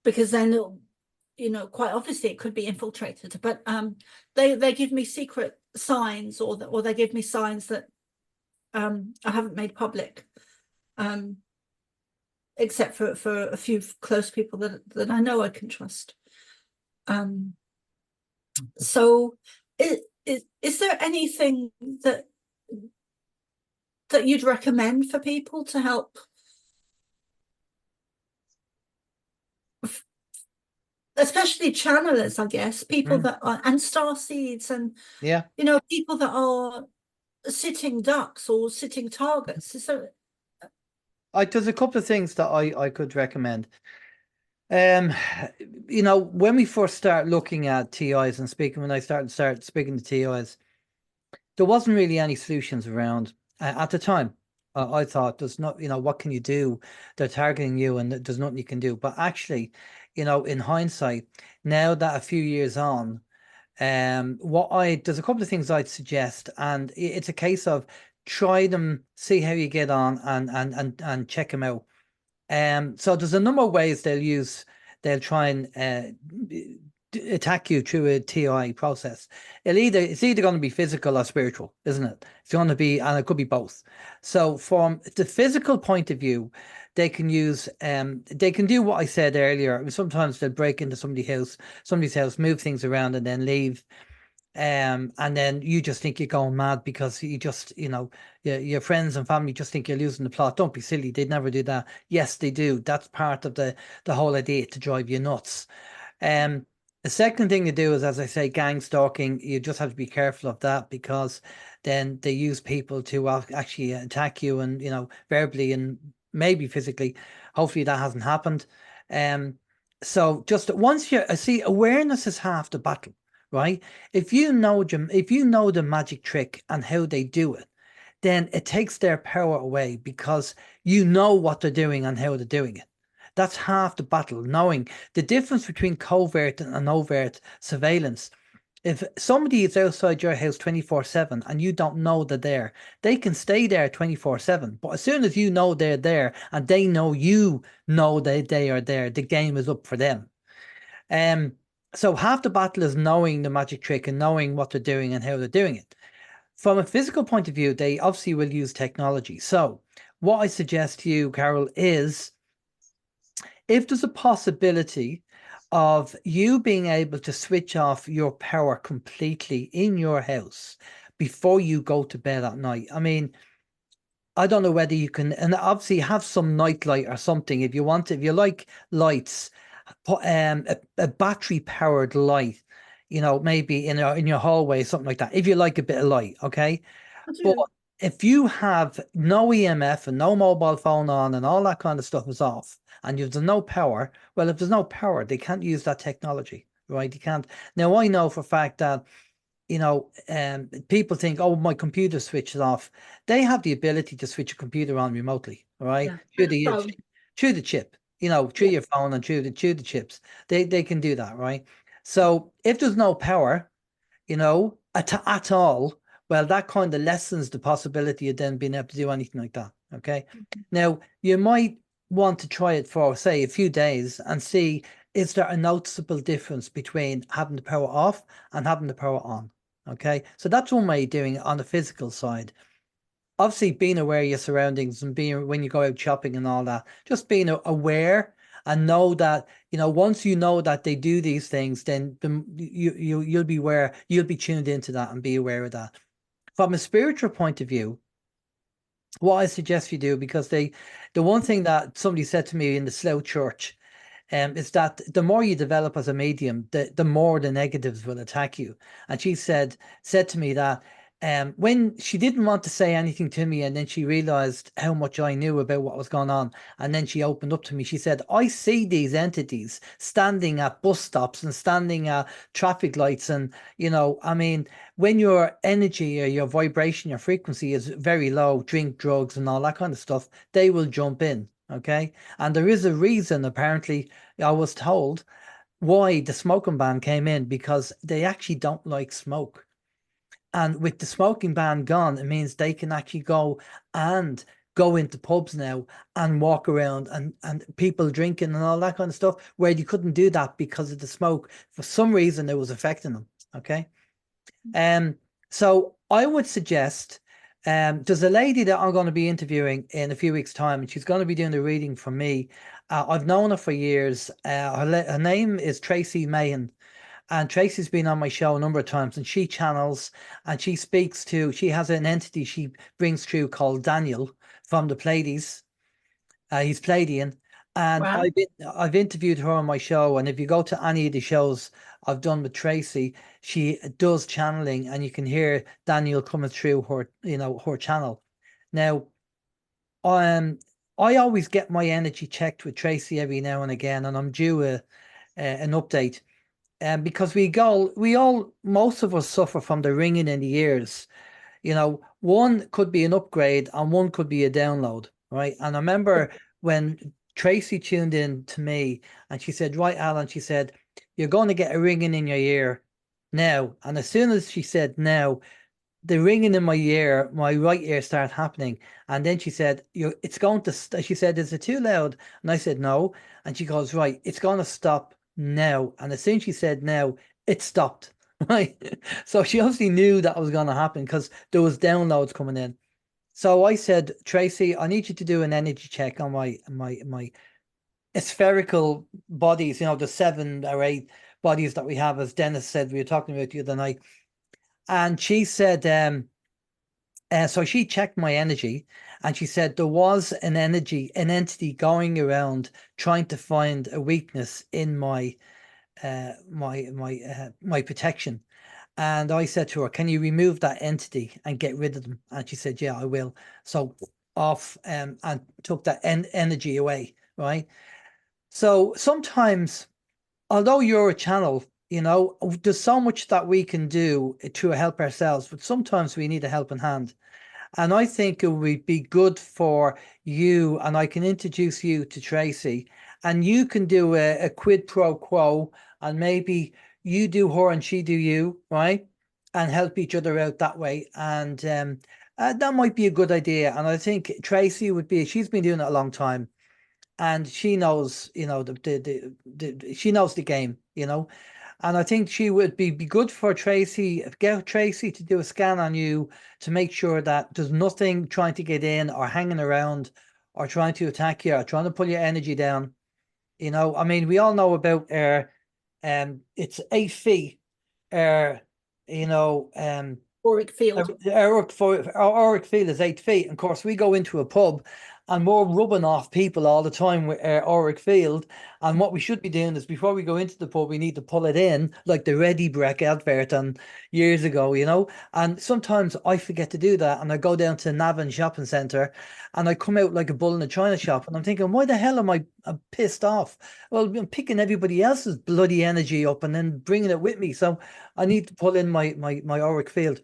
then quite obviously it could be infiltrated. But they give me secret signs, or they give me signs that I haven't made public, except for a few close people that I know I can trust. So is there anything that you'd recommend for people to help, especially channelers, I guess, people that are, and star seeds, and people that are sitting ducks or sitting targets? So there's a couple of things that I could recommend. When we first start looking at TIs and when I started speaking to TIs, there wasn't really any solutions around at the time. I thought, there's not, what can you do? They're targeting you and there's nothing you can do. But actually, in hindsight, now that a few years on, there's a couple of things I'd suggest, and it's a case of try them, see how you get on, and check them out. So there's a number of ways they'll try and attack you through a TI process. It's either going to be physical or spiritual, isn't it? It's going to be, and it could be both. So from the physical point of view, they can use they can do what I said earlier. Sometimes they'll break into somebody's house, move things around, and then leave. And then you just think you're going mad because you just, your friends and family just think you're losing the plot. Don't be silly. They'd never do that. Yes, they do. That's part of the whole idea, to drive you nuts. The second thing to do is, as I say, gang stalking. You just have to be careful of that, because then they use people to actually attack you, and verbally and maybe physically. Hopefully that hasn't happened. So just once you see, awareness is half the battle, right? If you know the magic trick and how they do it, then it takes their power away, because you know what they're doing and how they're doing it. That's half the battle, knowing the difference between covert and overt surveillance. If somebody is outside your house 24/7 and you don't know they're there, they can stay there 24/7. But as soon as you know they're there and they know you know they are there, the game is up for them. So half the battle is knowing the magic trick and knowing what they're doing and how they're doing it. From a physical point of view, they obviously will use technology. So what I suggest to you, Carol, is if there's a possibility of you being able to switch off your power completely in your house before you go to bed at night. I mean, I don't know whether you can, and obviously have some night light or something if you want. If you like lights, put a battery powered light, maybe in your hallway, something like that. If you like a bit of light, okay. But if you have no EMF and no mobile phone on and all that kind of stuff is off, and there's no power, well, if there's no power, they can't use that technology, right? You can't. Now, I know for a fact that, people think, oh, my computer switches off. They have the ability to switch a computer on remotely, all right? Yeah. Through the chip, through your phone and through the chips. They can do that, right? So if there's no power, at all, well, that kind of lessens the possibility of them being able to do anything like that. Okay. Now, you might want to try it for, say, a few days and see, is there a noticeable difference between having the power off and having the power on? Okay. So that's one way of doing it on the physical side. Obviously, being aware of your surroundings and when you go out shopping and all that, just being aware and know that, once you know that they do these things, then you'll be aware, you'll be tuned into that and be aware of that. From a spiritual point of view, what I suggest you do, because the one thing that somebody said to me in the Slough church, is that the more you develop as a medium, the more the negatives will attack you. And she said to me that when she didn't want to say anything to me, and then she realized how much I knew about what was going on, and then she opened up to me. She said, I see these entities standing at bus stops and standing at traffic lights, and I mean, when your energy or your vibration, your frequency is very low, drink drugs and all that kind of stuff, they will jump in. Okay. And there is a reason, apparently, I was told, why the smoking ban came in, because they actually don't like smoke. And with the smoking ban gone, it means they can actually go into pubs now and walk around and people drinking and all that kind of stuff, where you couldn't do that because of the smoke. For some reason, it was affecting them. Okay. So I would suggest, there's a lady that I'm going to be interviewing in a few weeks' time, and she's going to be doing the reading for me. I've known her for years. Her name is Tracy Mahan. And Tracy's been on my show a number of times, and she channels and she has an entity she brings through called Daniel from the Pleiades. He's Pleiadian. And Wow. I've interviewed her on my show. And if you go to any of the shows I've done with Tracy, she does channeling, and you can hear Daniel coming through her channel. Now, I always get my energy checked with Tracy every now and again, and I'm due an update. Because most of us suffer from the ringing in the ears. One could be an upgrade and one could be a download, right? And I remember when Tracy tuned in to me and she said, right, Alan, she said, you're going to get a ringing in your ear now. And as soon as she said now, the ringing in my ear, my right ear started happening. And then she said, it's going to, she said, is it too loud? And I said, no. And she goes, right, it's going to stop now. And as soon as she said no, it stopped. Right. So she obviously knew that was going to happen because there was downloads coming in. So I said, Tracy, I need you to do an energy check on my spherical bodies, the 7 or 8 bodies that we have, as Dennis said, we were talking about the other night. And she said, so she checked my energy, and she said there was an entity going around trying to find a weakness in my my protection. And I said to her, can you remove that entity and get rid of them? And she said, yeah, I will. So off and took that energy away, right? So sometimes, although you're a channel, there's so much that we can do to help ourselves, but sometimes we need a helping hand. And I think it would be good for you, and I can introduce you to Tracy, and you can do a quid pro quo, and maybe you do her and she do you, right? And help each other out that way. And that might be a good idea. And I think Tracy she's been doing it a long time, and she knows, she knows the game, and I think she would be good for Tracy, get Tracy to do a scan on you to make sure that there's nothing trying to get in or hanging around or trying to attack you or trying to pull your energy down. I mean, we all know about it's 8 feet, auric field. Auric field is 8 feet. And of course, we go into a pub and we're rubbing off people all the time with auric field. And what we should be doing is, before we go into the pub, we need to pull it in like the Ready Breck advert on years ago, And sometimes I forget to do that, and I go down to Navan Shopping Centre and I come out like a bull in a china shop, and I'm thinking, why the hell am I pissed off? Well, I'm picking everybody else's bloody energy up and then bringing it with me. So I need to pull in my auric field.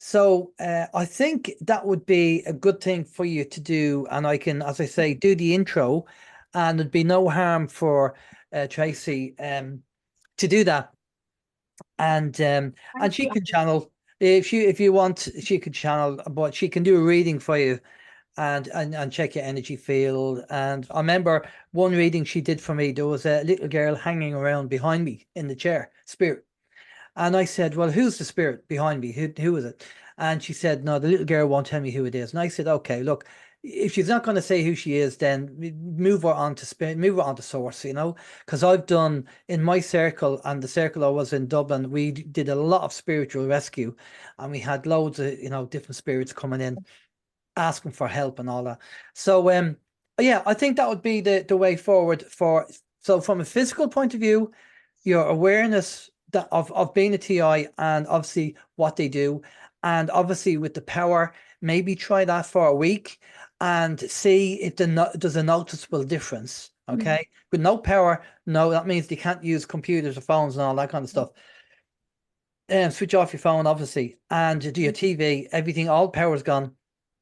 So I think that would be a good thing for you to do. And I can, as I say, do the intro, and there'd be no harm for Tracy to do that. And she can channel, if you want, she could channel, but she can do a reading for you and check your energy field. And I remember one reading she did for me, there was a little girl hanging around behind me in the chair, spirit. And I said, well, who's the spirit behind me? Who is it? And she said, no, the little girl won't tell me who it is. And I said, okay, look, if she's not going to say who she is, then move her on to spirit, move her on to source, because I've done in my circle, and the circle I was in Dublin, we did a lot of spiritual rescue, and we had loads of, different spirits coming in, asking for help and all that. So, yeah, I think that would be the way forward so from a physical point of view, your awareness of being a TI, and obviously what they do, and obviously with the power, maybe try that for a week and see if there's a noticeable difference. Okay, with no power, no, that means they can't use computers or phones and all that kind of stuff. Switch off your phone, obviously, and do your TV, everything, all power's gone.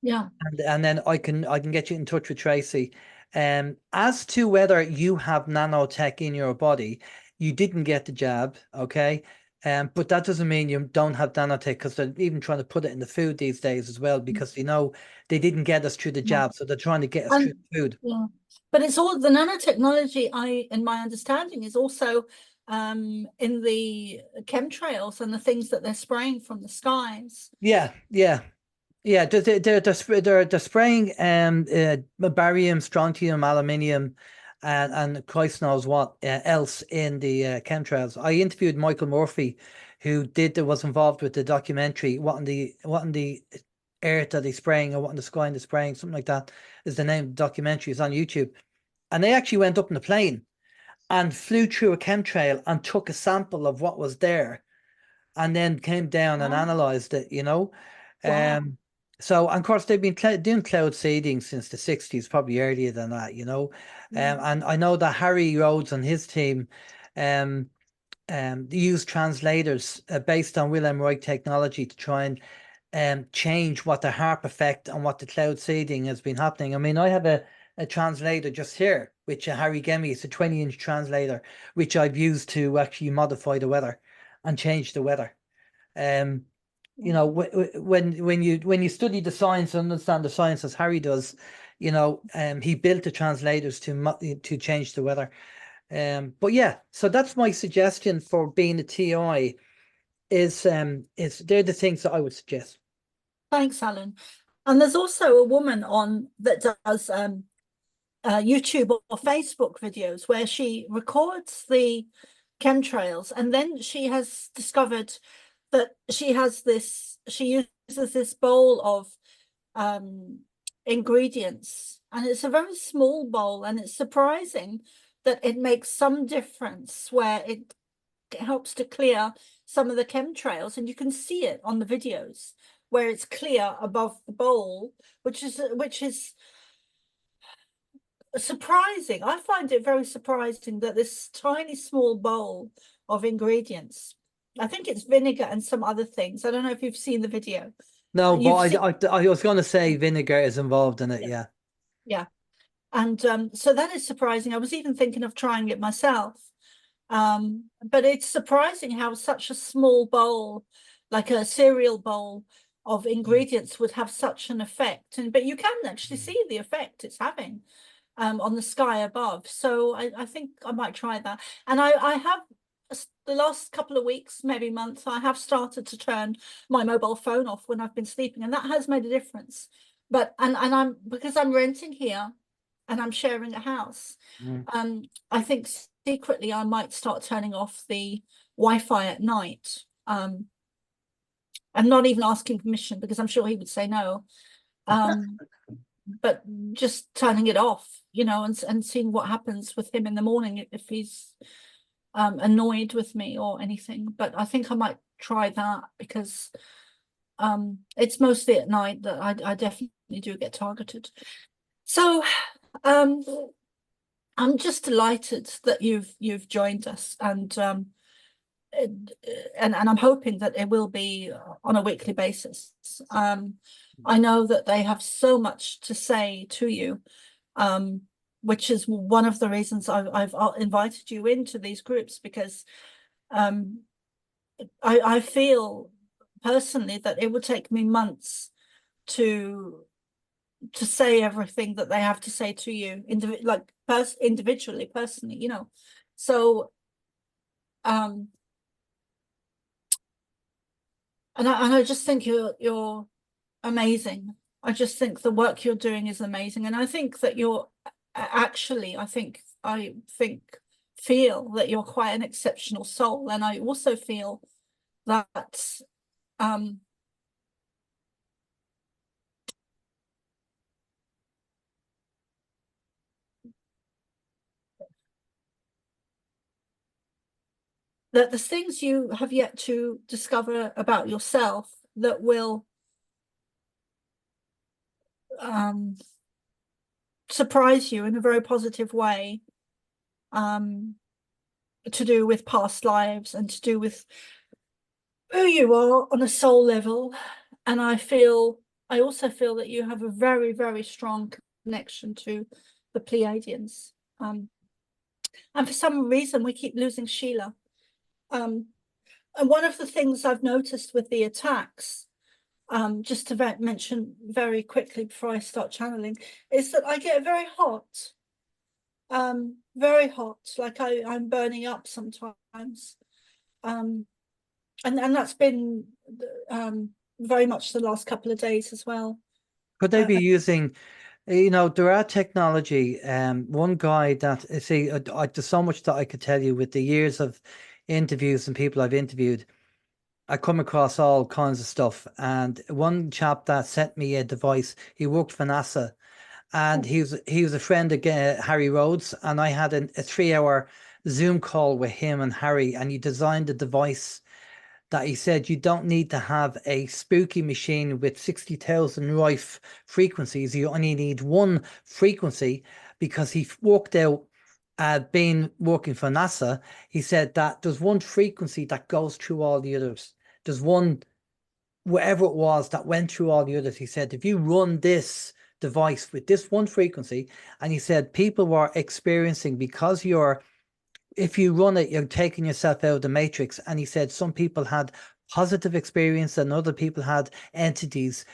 Yeah. And then I can get you in touch with Tracy. As to whether you have nanotech in your body, you didn't get the jab, okay? But that doesn't mean you don't have nanotech, because they're even trying to put it in the food these days as well, because they didn't get us through the jab, so they're trying to get us through the food. Yeah, but it's all the nanotechnology. In my understanding, is also in the chemtrails and the things that they're spraying from the skies. Yeah. They're spraying barium, strontium, aluminium, and Christ knows what else in the chemtrails. I interviewed Michael Murphy, who was involved with the documentary "What in the Earth Are They Spraying?" or "What in the Sky Are They Spraying?" Something like that is the name of the documentary. It's on YouTube, and they actually went up in the plane and flew through a chemtrail and took a sample of what was there, and then came down and analyzed it. Wow. So, and of course, they've been doing cloud seeding since the 60s, probably earlier than that, and I know that Harry Rhodes and his team use translators based on Wilhelm Reich technology to try and change what the HARP effect and what the cloud seeding has been happening. I mean, I have a translator just here, which Harry gave me. It's a 20-inch translator, which I've used to actually modify the weather and change the weather. you know, when you study the science and understand the science as Harry does, you know, he built the translators to change the weather. But yeah, so that's my suggestion for being a TI. Is they're the things that I would suggest. Thanks, Alan. And there's also a woman on that does YouTube or Facebook videos where she records the chemtrails, and then she has discovered that she uses this bowl of ingredients, and it's a very small bowl, and it's surprising that it makes some difference where it helps to clear some of the chemtrails, and you can see it on the videos where it's clear above the bowl, which is surprising. I find it very surprising that this tiny small bowl of ingredients, I think it's vinegar and some other things. I don't know if you've seen the video. No, but I was going to say vinegar is involved in it. Yeah. Yeah. And so that is surprising. I was even thinking of trying it myself. But it's surprising how such a small bowl, like a cereal bowl of ingredients, would have such an effect. But you can actually see the effect it's having on the sky above. So I think I might try that. And I have, the last couple of weeks, maybe month, I have started to turn my mobile phone off when I've been sleeping, and that has made a difference. But and because I'm renting here and I'm sharing a house, I think secretly I might start turning off the Wi-Fi at night. And not even asking permission, because I'm sure he would say no. But just turning it off, you know, and seeing what happens with him in the morning if he's annoyed with me or anything. But I think I might try that, because it's mostly at night that I definitely do get targeted. So I'm just delighted that you've joined us, and I'm hoping that it will be on a weekly basis. I know that they have so much to say to you, which is one of the reasons I've invited you into these groups, because I feel personally that it would take me months to say everything that they have to say to you, individually, personally, you know. So and I just think you're amazing. I just think the work you're doing is amazing, and I think that you're actually, I feel that you're quite an exceptional soul, and I also feel that that the things you have yet to discover about yourself that will surprise you in a very positive way, to do with past lives and to do with who you are on a soul level. And I also feel that you have a very, very strong connection to the Pleiadians. And for some reason, we keep losing Sheila. And one of the things I've noticed with the attacks, just to mention very quickly before I start channeling, is that I get very hot, like I'm burning up sometimes. And that's been very much the last couple of days as well. Could they be using, you know, there are technology. One guy that, see, there's so much that I could tell you with the years of interviews and people I've interviewed. I come across all kinds of stuff. And one chap that sent me a device, he worked for NASA, and he was a friend of Harry Rhodes, and I had a 3-hour Zoom call with him and Harry, and he designed a device that he said you don't need to have a spooky machine with 60,000 rife frequencies. You only need one frequency, because he worked out, being working for NASA, he said that there's one frequency that goes through all the others. There's one, whatever it was, that went through all the others. He said, if you run this device with this one frequency, and he said people were experiencing, because if you run it, you're taking yourself out of the matrix. And he said some people had positive experience, and other people had entities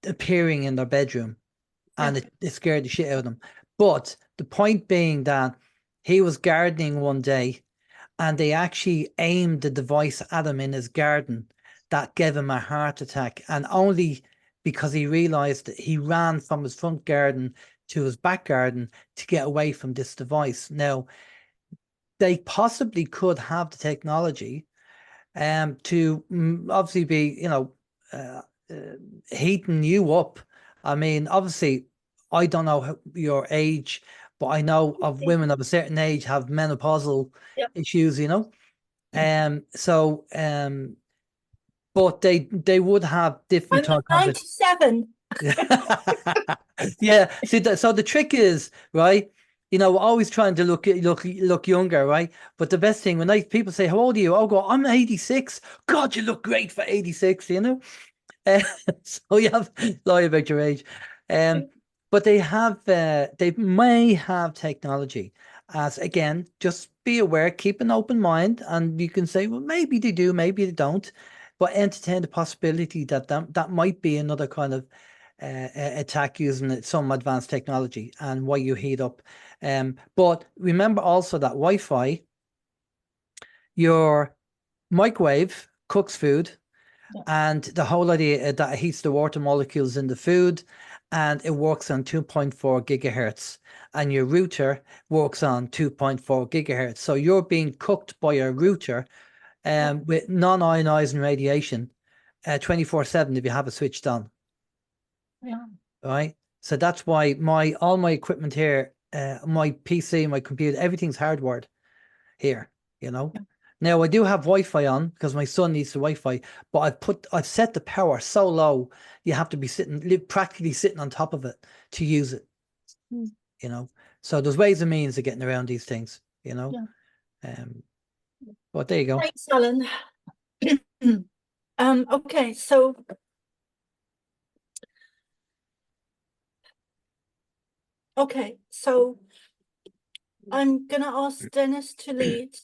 appearing in their bedroom, and it scared the shit out of them. But the point being that he was gardening one day, and they actually aimed the device at him in his garden. That gave him a heart attack, and only because he realized that he ran from his front garden to his back garden to get away from this device. Now, they possibly could have the technology to obviously be, heating you up. I mean, obviously, I don't know your age, but I know of women of a certain age have menopausal issues, but they would have different I'm 97. Yeah. See, so the trick is, right? Always trying to look younger, right? But the best thing when people say, "How old are you?" I'll go, "I'm 86." God, you look great for 86. So you have lie about your age, but they may have technology. As again, just be aware, keep an open mind, and you can say, well, maybe they do, maybe they don't, but entertain the possibility that might be another kind of attack using some advanced technology and why you heat up. But remember also that Wi-Fi, your microwave cooks food, and the whole idea that it heats the water molecules in the food, and it works on 2.4 gigahertz, and your router works on 2.4 gigahertz. So you're being cooked by a router with non-ionizing radiation 24/7 if you have it switched on. Yeah. Right. So that's why all my equipment here, my PC, my computer, everything's hardwired here, Now I do have Wi-Fi on because my son needs the Wi-Fi, but I've set the power so low you have to be practically sitting on top of it to use it. So there's ways and means of getting around these things, but there you go. Thanks, Alan. Okay, so I'm gonna ask Dennis to lead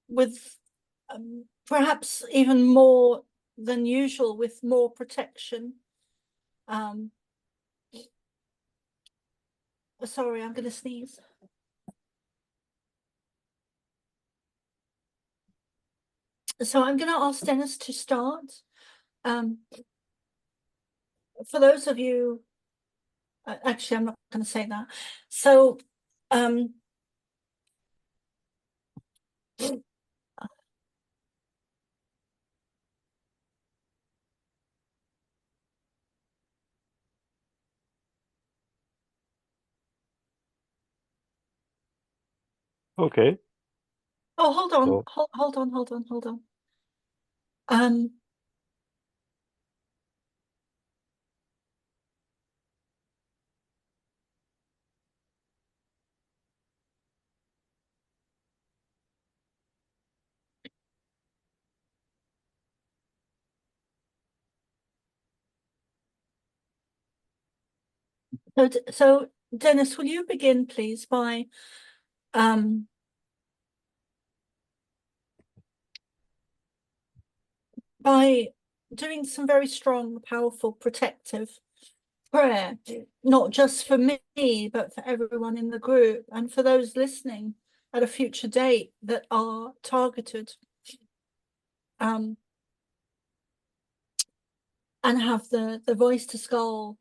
with perhaps even more than usual, with more protection. Sorry, I'm gonna sneeze. So I'm gonna ask Dennis to start. For those of you, actually, I'm not gonna say that. So Okay. oh, hold on, So- hold on. So Dennis, will you begin, please, by doing some very strong, powerful, protective prayer, not just for me, but for everyone in the group and for those listening at a future date that are targeted, and have the voice to skull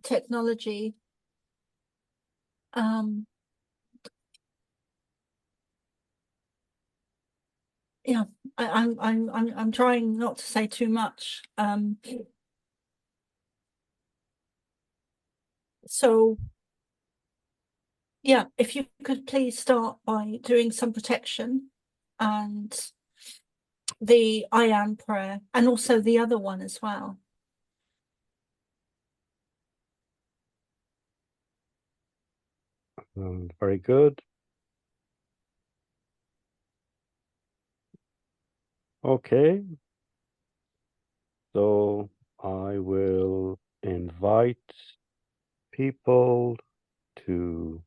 technology. Yeah, I'm trying not to say too much. So yeah, if you could please start by doing some protection and the I am prayer, and also the other one as well. Very good. Okay. So I will invite people to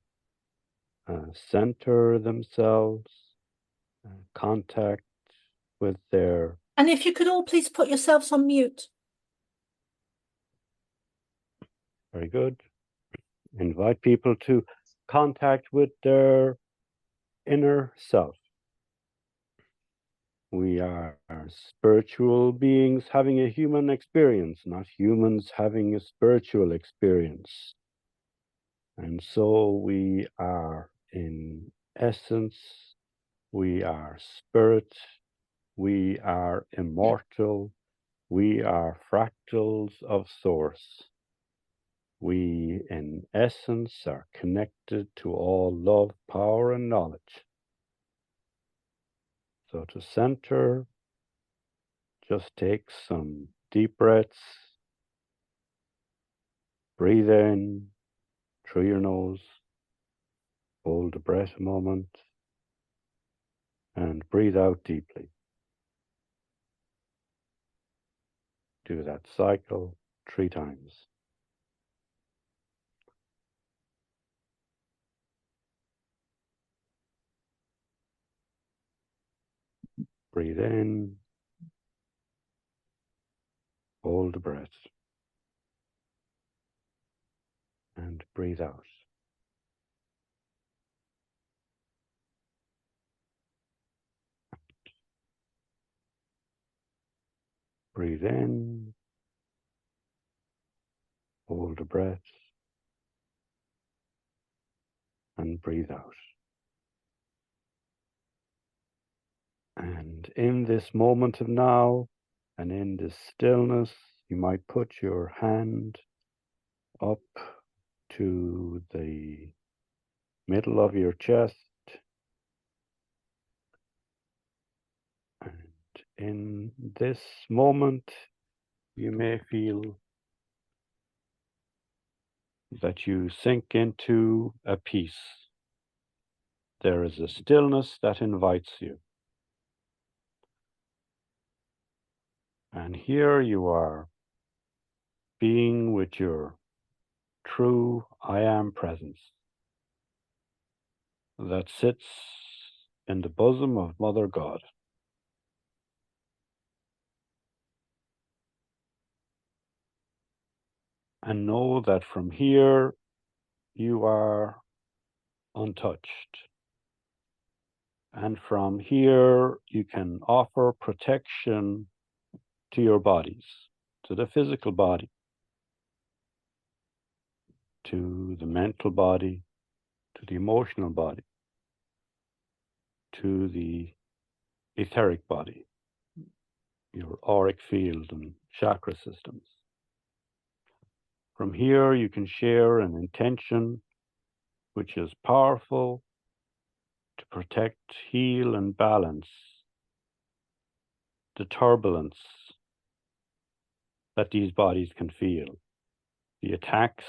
center themselves, contact with their And if you could all please put yourselves on mute. very good. Invite people to contact with their inner self. We are spiritual beings having a human experience, not humans having a spiritual experience. And so we are, in essence, we are spirit, we are immortal, we are fractals of source. We, in essence, are connected to all love, power, and knowledge. So to center, just take some deep breaths. Breathe in through your nose. Hold the breath a moment. And breathe out deeply. Do that cycle 3 times. Breathe in. Hold the breath. And breathe out. Breathe in. Hold the breath. And breathe out. And in this moment of now, and in this stillness, you might put your hand up to the middle of your chest. And in this moment, you may feel that you sink into a peace. There is a stillness that invites you. And here you are, being with your true I am presence that sits in the bosom of Mother God. And know that from here you are untouched. And from here you can offer protection to your bodies, to the physical body, to the mental body, to the emotional body, to the etheric body, your auric field and chakra systems. From here, you can share an intention which is powerful to protect, heal, and balance the turbulence that these bodies can feel, the attacks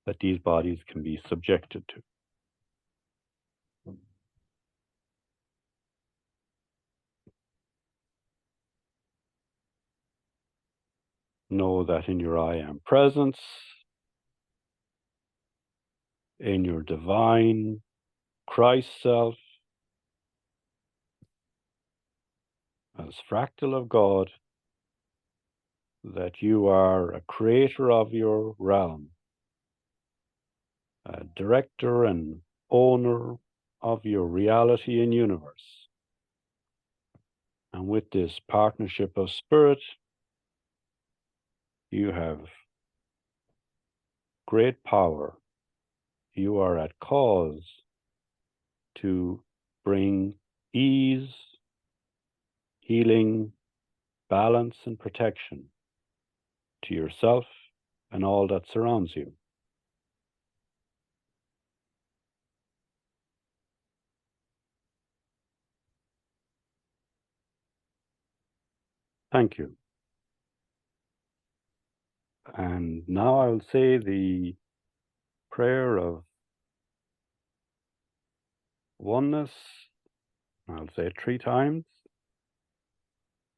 that these bodies can be subjected to. Know that in your I am presence, in your divine Christ self, as fractal of God, that you are a creator of your realm, a director and owner of your reality and universe. And with this partnership of spirit, you have great power. You are at cause to bring ease, healing, balance, and protection to yourself and all that surrounds you. Thank you. And now I'll say the prayer of oneness. I'll say it 3 times.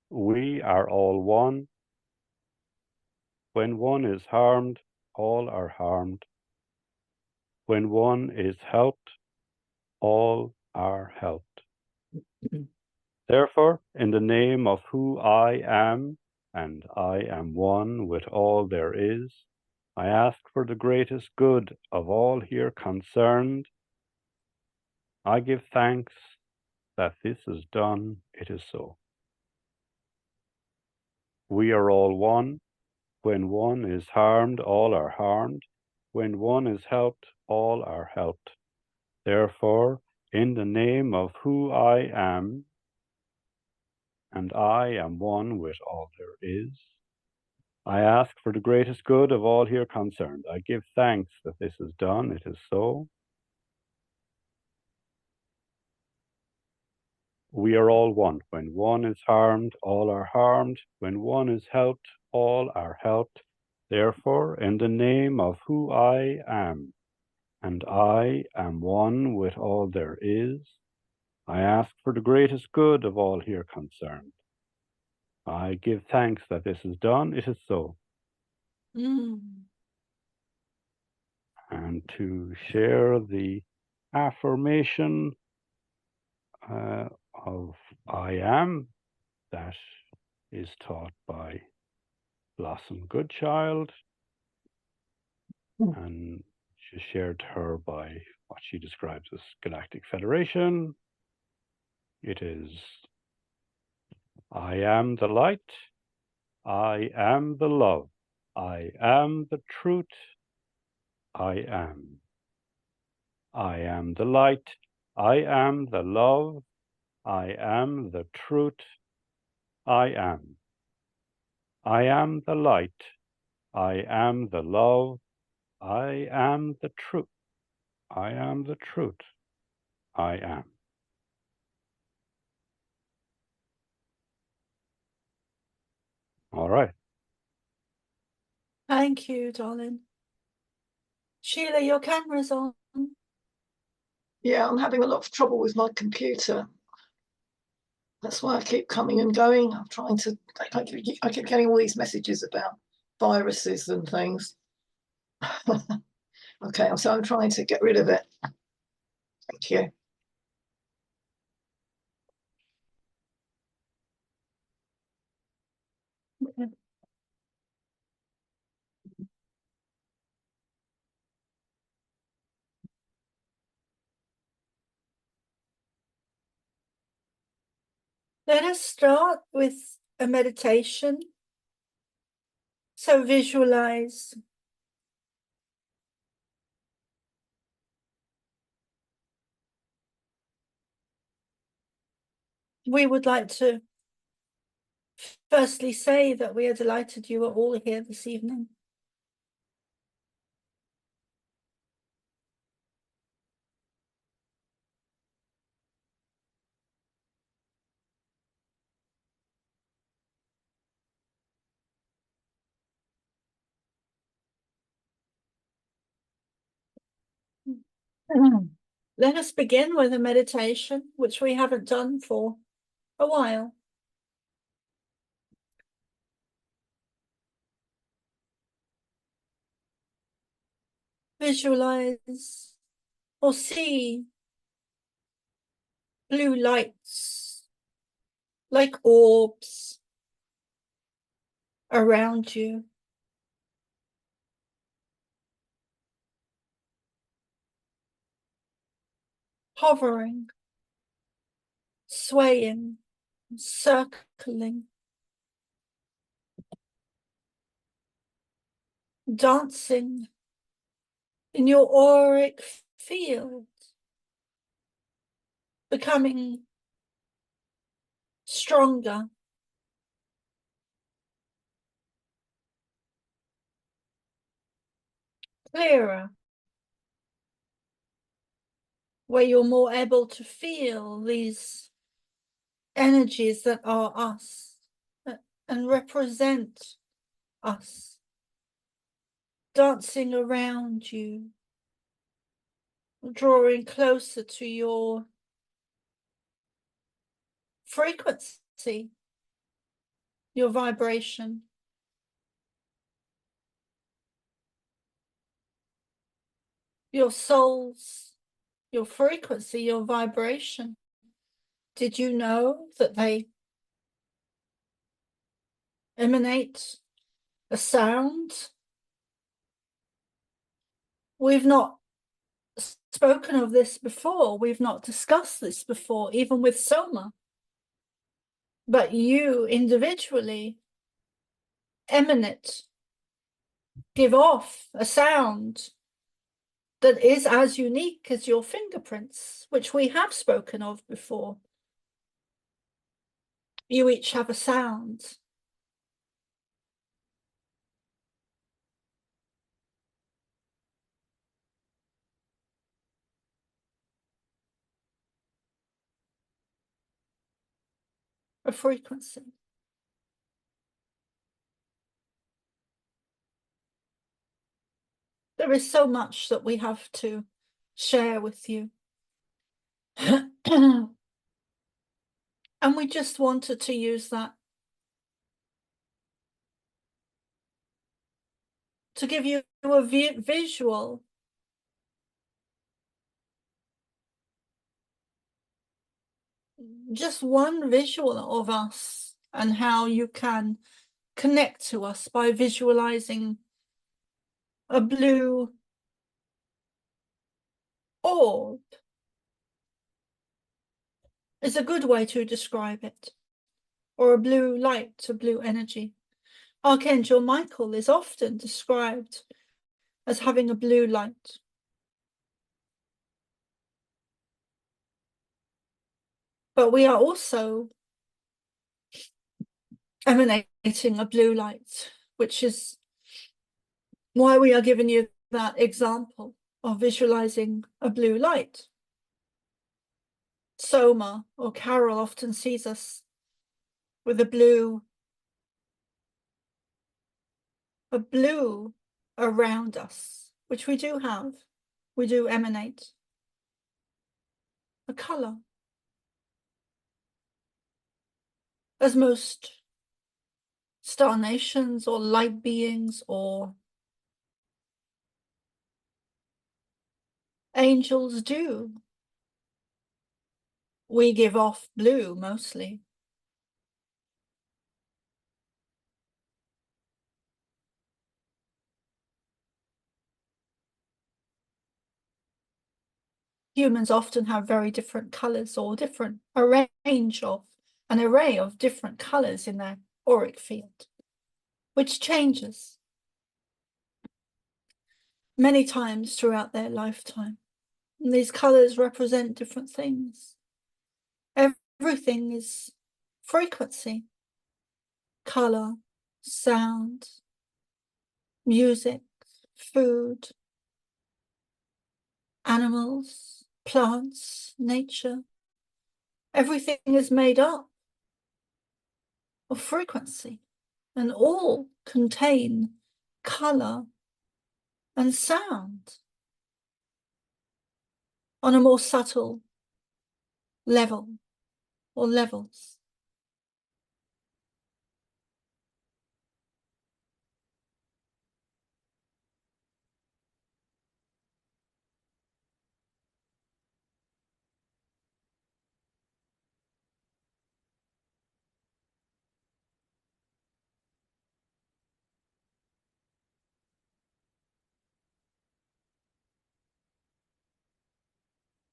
We are all one. When one is harmed, all are harmed. When one is helped, all are helped. Therefore, in the name of who I am, and I am one with all there is, I ask for the greatest good of all here concerned. I give thanks that this is done, it is so. We are all one. When one is harmed, all are harmed. When one is helped, all are helped. Therefore, in the name of who I am, and I am one with all there is, I ask for the greatest good of all here concerned. I give thanks that this is done, it is so. We are all one. When one is harmed, all are harmed. When one is helped, all are helped. Therefore, in the name of who I am, and I am one with all there is, I ask for the greatest good of all here concerned. I give thanks that this is done, it is so. And to share the affirmation of I am, that is taught by Blossom Goodchild, and she shared to her by what she describes as Galactic Federation. It is, I am the light, I am the love, I am the truth, I am. I am the light, I am the love, I am the truth, I am. I am the light, I am the love, I am the truth, I am the truth, I am. All right. Thank you, darling. Sheila, your camera's on. Yeah, I'm having a lot of trouble with my computer. That's why I keep coming and going. I'm trying to, I keep getting all these messages about viruses and things. Okay, so I'm trying to get rid of it. Thank you. Okay. Let us start with a meditation. So visualize we would like to firstly say that we are delighted you are all here this evening. Let us begin with a meditation, which we haven't done for a while. Visualize or see blue lights like orbs around you. Hovering, swaying, circling, dancing in your auric field, becoming stronger, clearer, where you're more able to feel these energies that are us and represent us, dancing around you, drawing closer to your frequency, your vibration. Your soul's, your frequency, your vibration Did you know that they emanate a sound? We've not spoken of this before. We've not discussed this before, even with Soma. But you individually emanate, give off a sound that is as unique as your fingerprints, which we have spoken of before. You each have a sound. A frequency. There is so much that we have to share with you. And we just wanted to use that to give you a visual just one visual of us and how you can connect to us by visualizing a blue orb is a good way to describe it, or a blue light, a blue energy. Archangel Michael is often described as having a blue light. But we are also emanating a blue light, which is why we are giving you that example of visualizing a blue light. Soma or Carol often sees us with a blue around us, which we do have. We do emanate a color. As most star nations or light beings or angels do. We give off blue mostly. Humans often have very different colors or different an array of different colors in their auric field, which changes many times throughout their lifetime. And these colors represent different things. Everything is frequency, color, sound, music, food, animals, plants, nature. Everything is made up of frequency and all contain color and sound on a more subtle level or levels.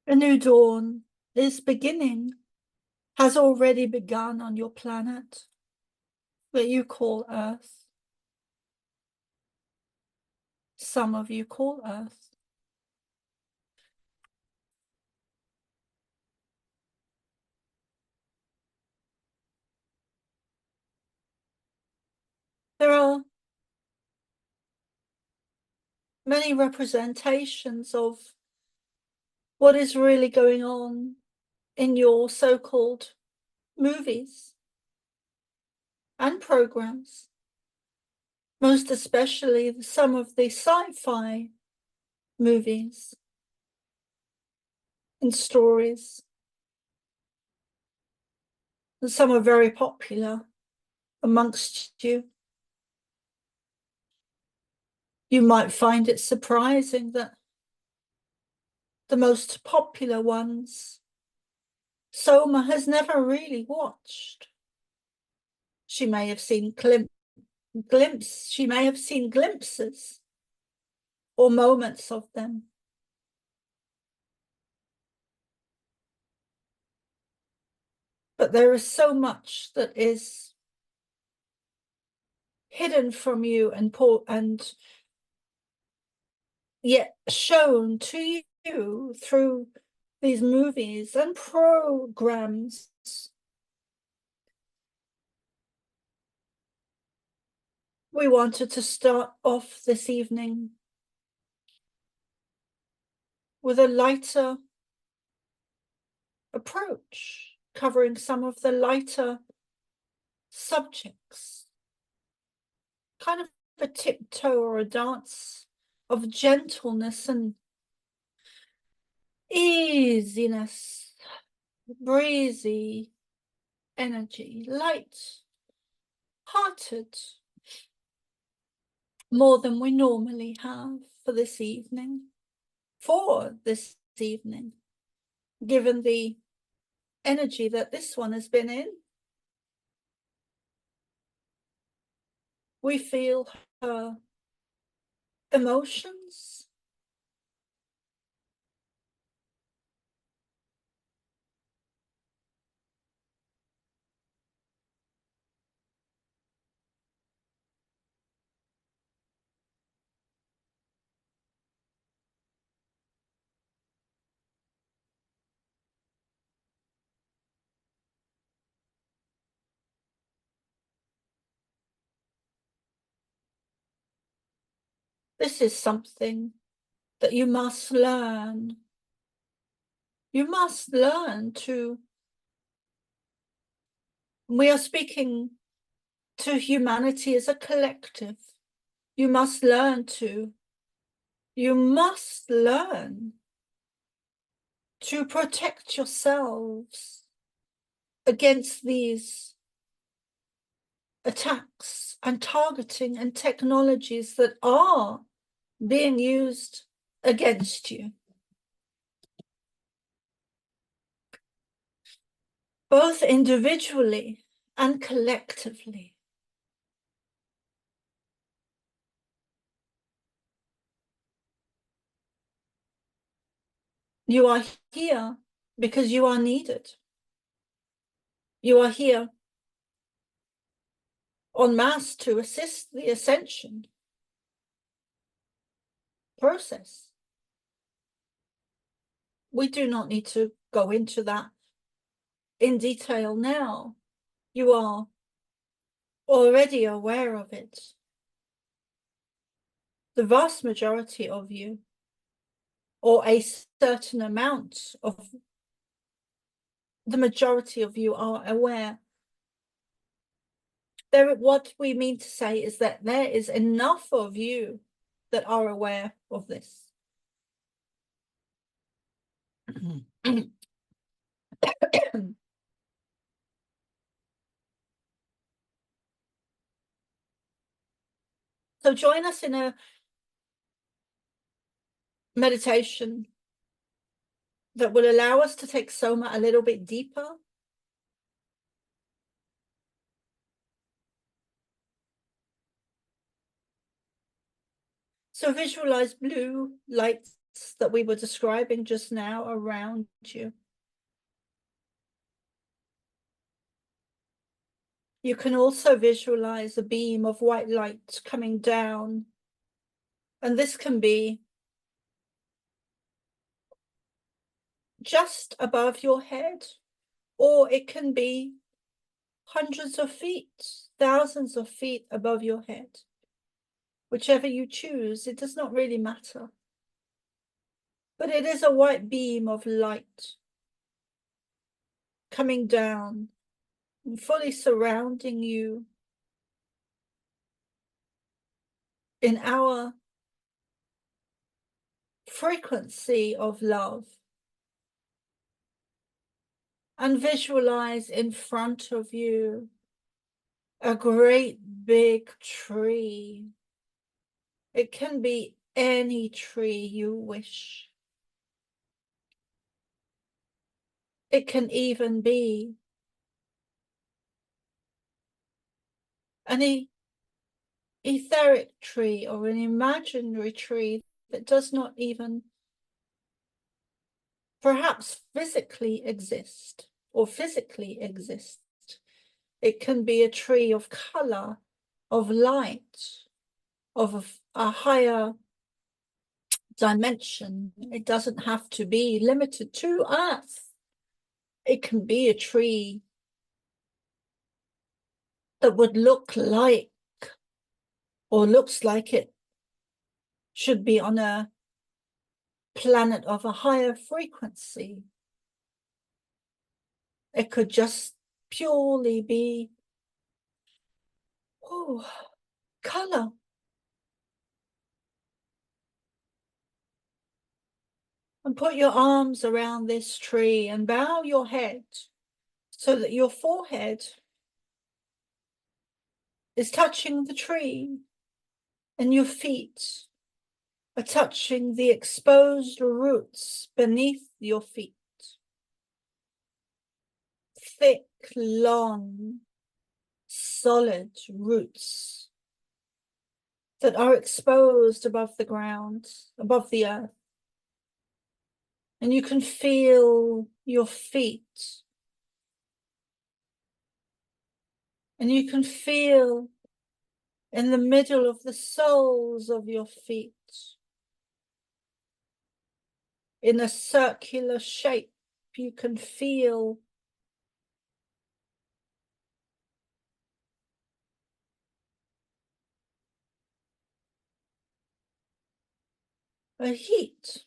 A new dawn is beginning, has already begun on your planet that you call Earth. Some of you call Earth. There are many representations of what is really going on in your so-called movies and programs, most especially some of the sci-fi movies and stories. And some are very popular amongst you. You might find it surprising that the most popular ones Soma has never really watched. She may have seen she may have seen glimpses or moments of them. But there is so much that is hidden from you and yet shown to you through these movies and programs. We wanted to start off this evening with a lighter approach, covering some of the lighter subjects, kind of a tiptoe or a dance of gentleness and easiness, breezy energy, light-hearted, more than we normally have for this evening, given the energy that this one has been in. We feel her emotions, this is something that you must learn. You must learn to, we are speaking to humanity as a collective. You must learn to protect yourselves against these attacks and targeting and technologies that are being used against you, both individually and collectively. You are here because you are needed. You are here en masse to assist the ascension process. We do not need to go into that in detail now. You are already aware of it. The vast majority of you, or a certain amount of the majority of you, are aware. What we mean to say is that there is enough of you that are aware of this. So join us in a meditation that will allow us to take Soma a little bit deeper. So visualize blue lights that we were describing just now around you. You can also visualize a beam of white light coming down, and this can be just above your head, or it can be hundreds of feet, thousands of feet above your head. Whichever you choose, it does not really matter. But it is a white beam of light coming down and fully surrounding you in our frequency of love. And visualize in front of you a great big tree. It can be any tree you wish. It can even be an etheric tree or an imaginary tree that does not even perhaps physically exist or physically exist. It can be a tree of color, of light, of a higher dimension. It doesn't have to be limited to Earth. It can be a tree that would look like or looks like it should be on a planet of a higher frequency. It could just purely be color. And put your arms around this tree and bow your head so that your forehead is touching the tree and your feet are touching the exposed roots beneath your feet. Thick, long, solid roots that are exposed above the ground, above the earth. And you can feel your feet. And you can feel in the middle of the soles of your feet, in a circular shape, you can feel a heat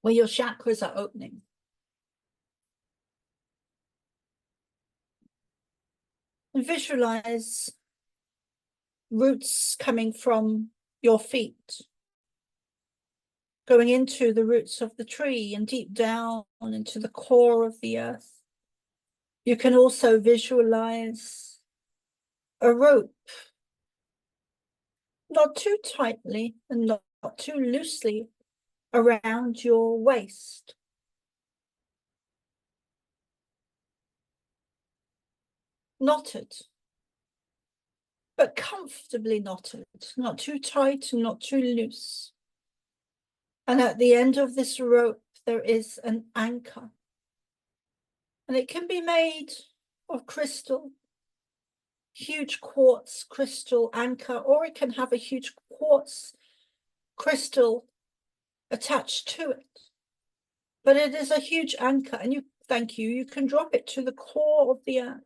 where your chakras are opening. And visualize roots coming from your feet, going into the roots of the tree and deep down into the core of the earth. You can also visualize a rope, not too tightly and not too loosely, around your waist. Knotted, but comfortably knotted, not too tight and not too loose. And at the end of this rope, there is an anchor. And it can be made of crystal, huge quartz crystal anchor, or it can have a huge quartz crystal attached to it. But it is a huge anchor, and you can drop it to the core of the earth.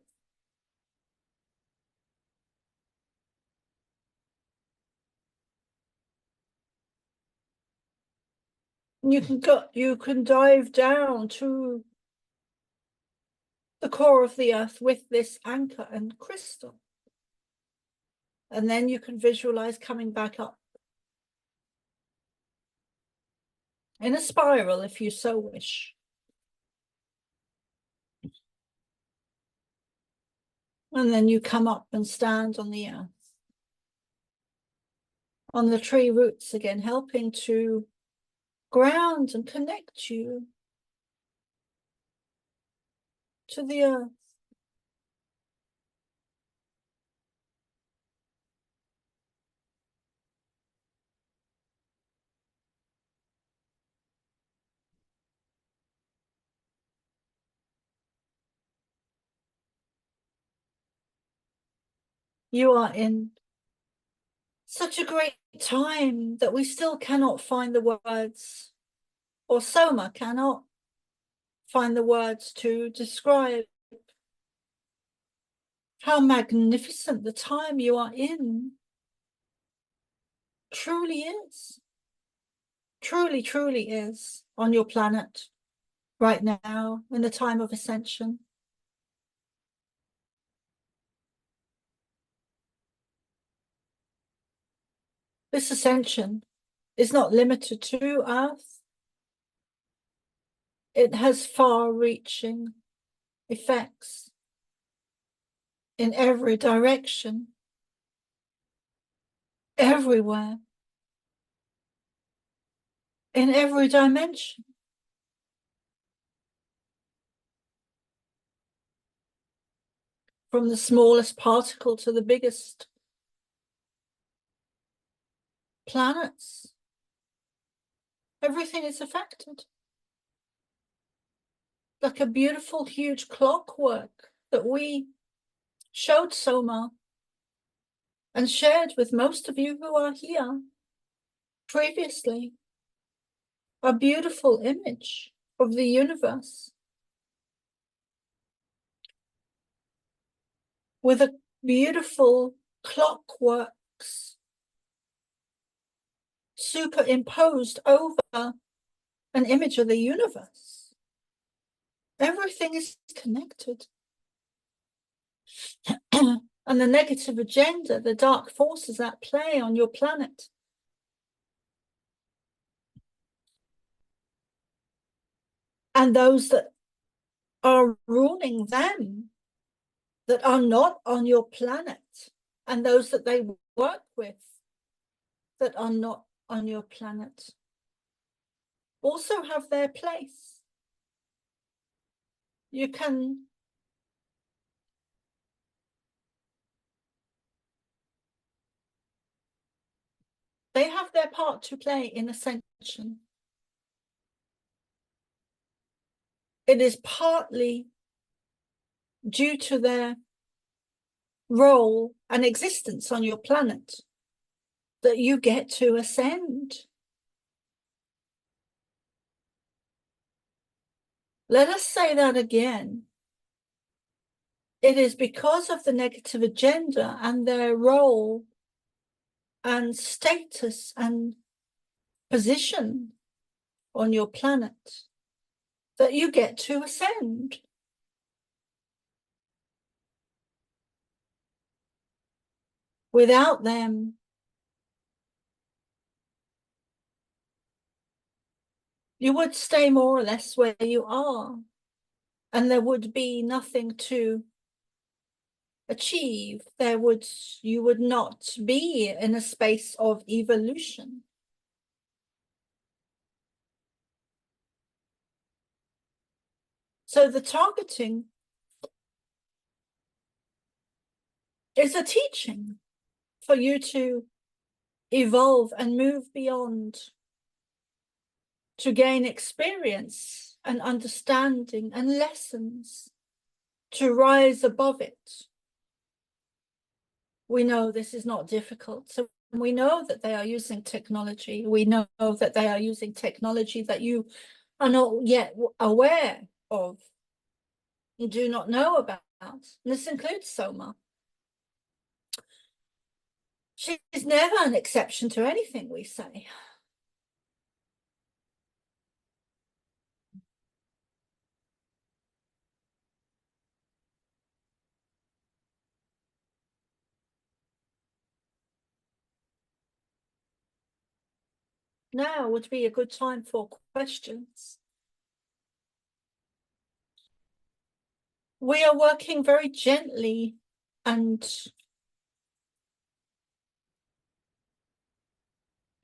You can dive down to the core of the earth with this anchor and crystal. And then you can visualize coming back up in a spiral if you so wish. And then you come up and stand on the earth, on the tree roots again, helping to ground and connect you to the earth. You are in such a great time that we still cannot find the words, or Soma cannot find the words to describe how magnificent the time you are in truly is. Truly, truly is on your planet right now in the time of ascension. This ascension is not limited to Earth. It has far-reaching effects in every direction, everywhere, in every dimension. from the smallest particle to the biggest planets. Everything is affected. Like a beautiful, huge clockwork that we showed Soma and shared with most of you who are here previously. A beautiful image of the universe with a beautiful clockworks superimposed over an image of the universe. Everything is connected. And the negative agenda, the dark forces at play on your planet, and those that are ruling them, that are not on your planet, and those that they work with that are not on your planet, also have their place. You can they have their part to play in ascension. It is partly due to their role and existence on your planet that you get to ascend. Let us say that again. It is because of the negative agenda and their role and status and position on your planet that you get to ascend. Without them, you would stay more or less where you are, and there would be nothing to achieve. You would not be in a space of evolution. So the targeting is a teaching for you to evolve and move beyond, to gain experience and understanding and lessons, to rise above it. We know this is not difficult. So we know that they are using technology. We know that they are using technology that you are not yet aware of, you do not know about. And this includes Soma. She's never an exception to anything we say. Now would be a good time for questions. We are working very gently and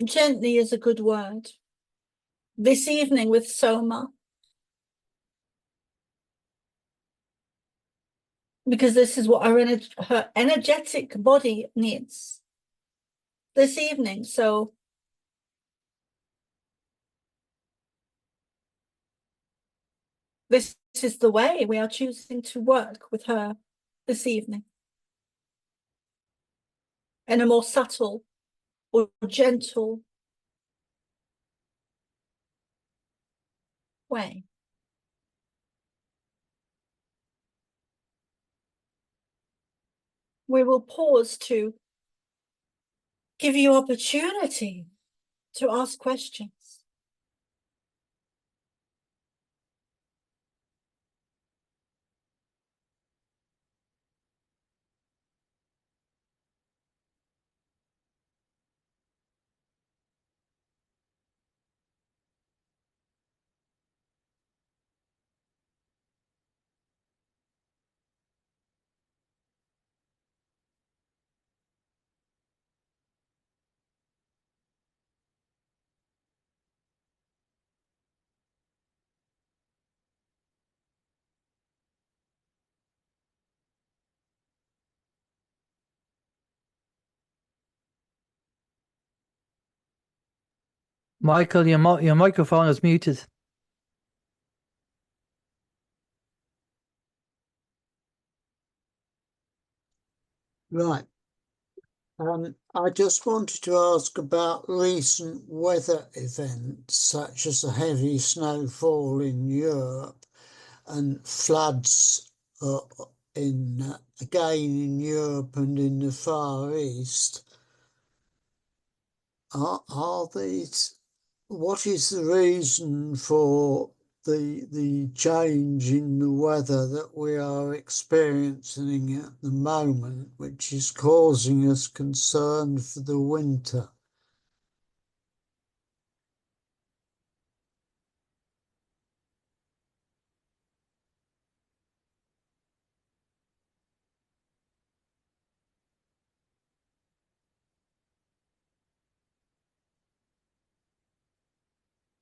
gently is a good word. This evening with Soma, because this is what her energetic body needs this evening. So this is the way we are choosing to work with her this evening, in a more subtle or gentle way. We will pause to give you opportunity to ask questions. Michael, your microphone is muted. Right. I just wanted to ask about recent weather events, such as the heavy snowfall in Europe and floods again in Europe and in the Far East. Are these? What is the reason for the change in the weather that we are experiencing at the moment, which is causing us concern for the winter?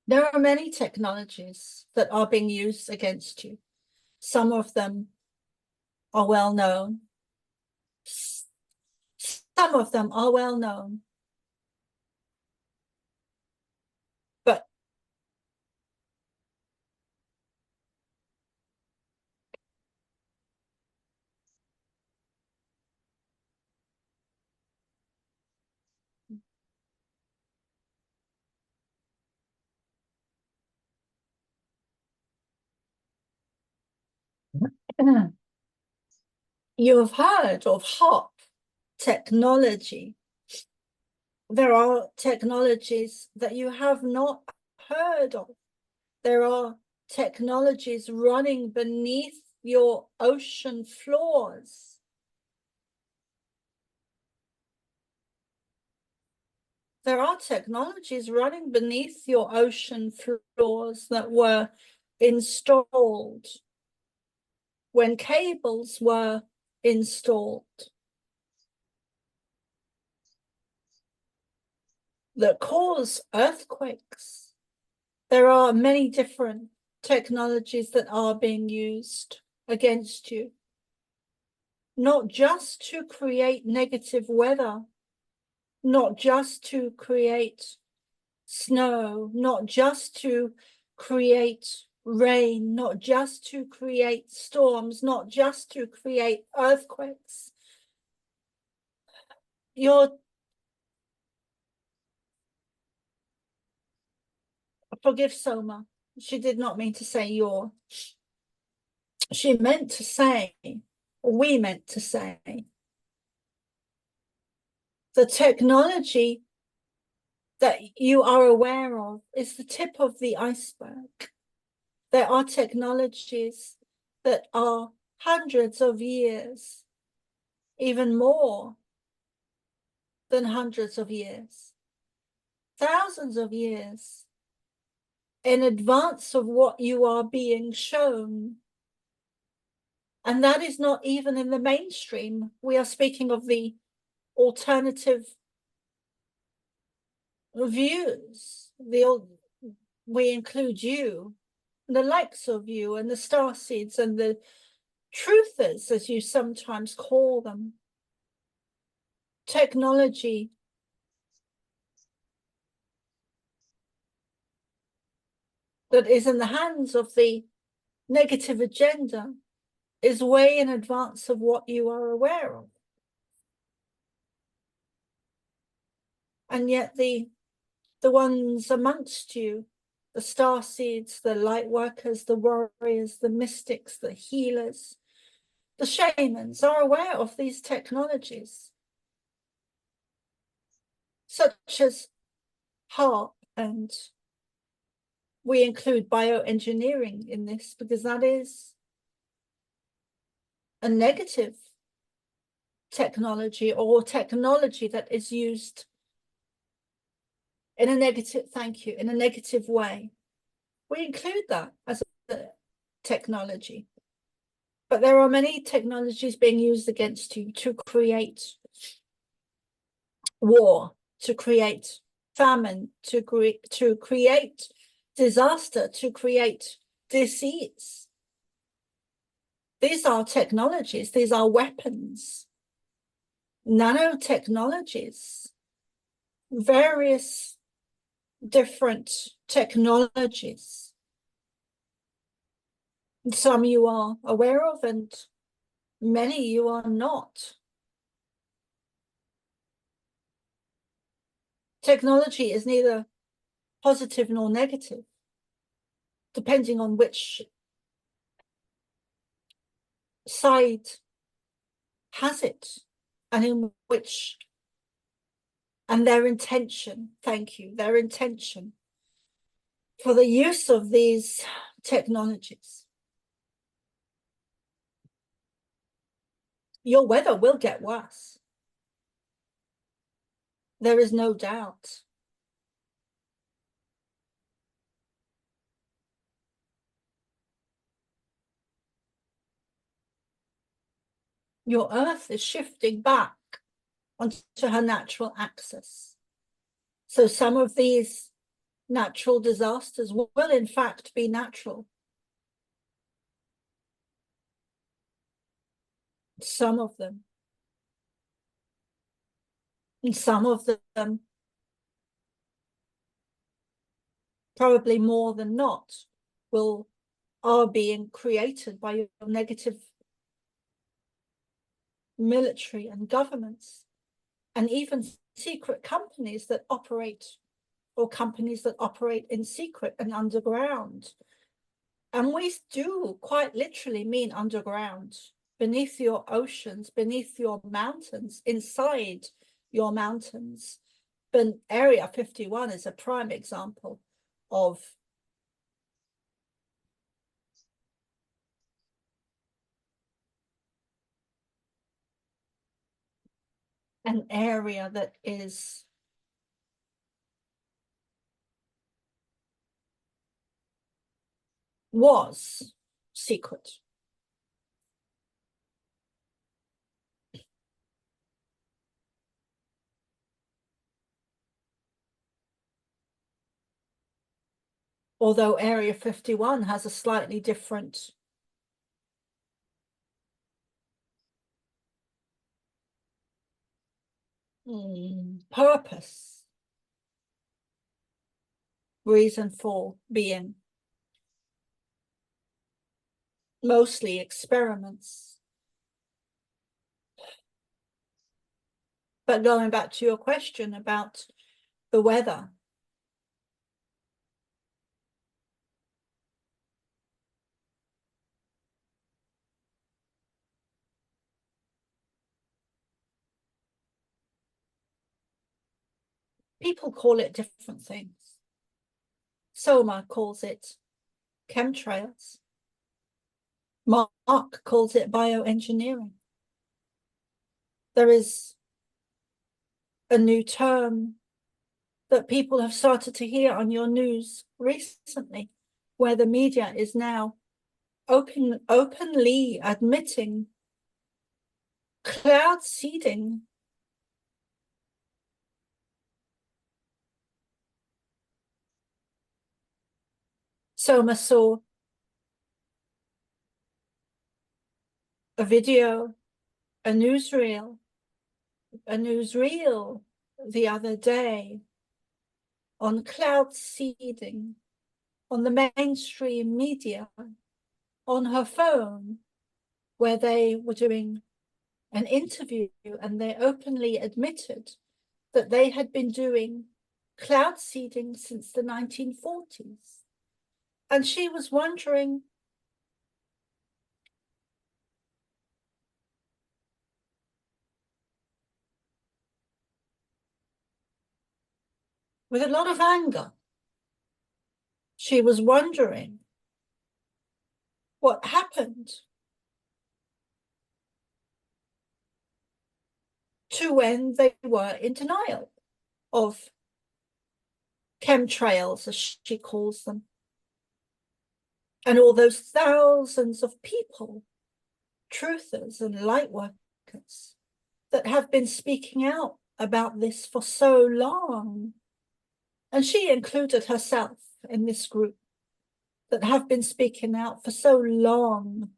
There are many technologies that are being used against you. Some of them are well known. Some of them are well known. But you have heard of HARP technology. There are technologies that you have not heard of. There are technologies running beneath your ocean floors. There are technologies running beneath your ocean floors that were installed when cables were installed, that cause earthquakes. There are many different technologies that are being used against you, not just to create negative weather, not just to create snow, not just to create rain, not just to create storms, not just to create earthquakes. Forgive Soma. She did not mean to say your. She meant to say, we meant to say, the technology that you are aware of is the tip of the iceberg. There are technologies that are hundreds of years, even more than hundreds of years, thousands of years in advance of what you are being shown. And that is not even in the mainstream. We are speaking of the alternative views. We include you, the likes of you, and the starseeds, and the truthers, as you sometimes call them. Technology that is in the hands of the negative agenda is way in advance of what you are aware of. And yet the ones amongst you, the starseeds, the light workers, the warriors, the mystics, the healers, the shamans are aware of these technologies, such as HARP, and we include bioengineering in this because that is a negative technology, or technology that is used in a negative, in a negative way. We include that as a technology. But there are many technologies being used against you to create war, to create famine, to create disaster, to create disease. These are technologies, these are weapons, nanotechnologies, various different technologies. Some you are aware of and many you are not. Technology is neither positive nor negative, depending on which side has it and in which, and their intention, thank you, their intention for the use of these technologies. Your weather will get worse. There is no doubt. Your Earth is shifting back onto her natural axis. So some of these natural disasters will in fact be natural. Some of them. And some of them, probably more than not, are being created by your negative military and governments, and even secret companies that operate, or companies that operate in secret and underground. And we do quite literally mean underground, beneath your oceans, beneath your mountains, inside your mountains. But Area 51 is a prime example of an area that was secret. Although Area 51 has a slightly different purpose, reason for being. Mostly experiments. But going back to your question about the weather, people call it different things. Soma calls it chemtrails. Mark calls it bioengineering. There is a new term that people have started to hear on your news recently, where the media is now openly admitting cloud seeding. Soma saw a video, a newsreel the other day on cloud seeding, on the mainstream media, on her phone, where they were doing an interview and they openly admitted that they had been doing cloud seeding since the 1940s. And she was wondering, with a lot of anger, she was wondering what happened to when they were in denial of chemtrails, as she calls them, and all those thousands of people, truthers and light workers, that have been speaking out about this for so long. And she included herself in this group that have been speaking out for so long.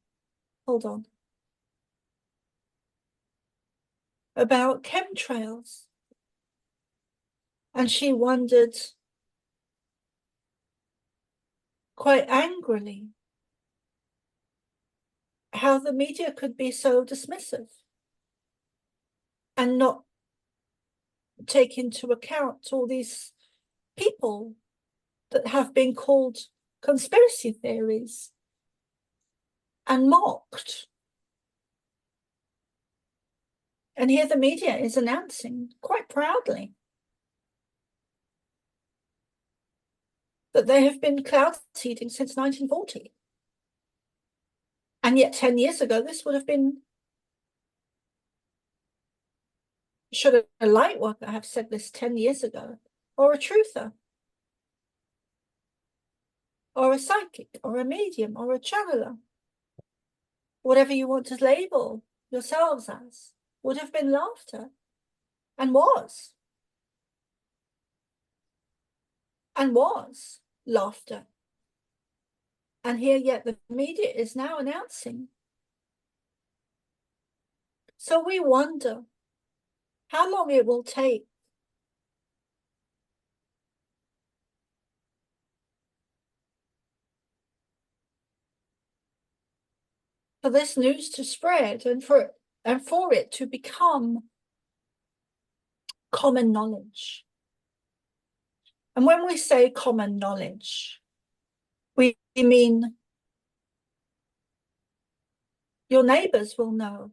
Hold on. About chemtrails. And she wondered quite angrily how the media could be so dismissive and not take into account all these people that have been called conspiracy theories and mocked. And here the media is announcing quite proudly that they have been cloud seeding since 1940. And yet 10 years ago, this would have been, should a light worker have said this 10 years ago, or a truther, or a psychic, or a medium, or a channeler, whatever you want to label yourselves as, would have been laughed at, and was laughed at. And here yet the media is now announcing. So we wonder how long it will take for this news to spread and for it to become common knowledge. And when we say common knowledge, we mean your neighbors will know.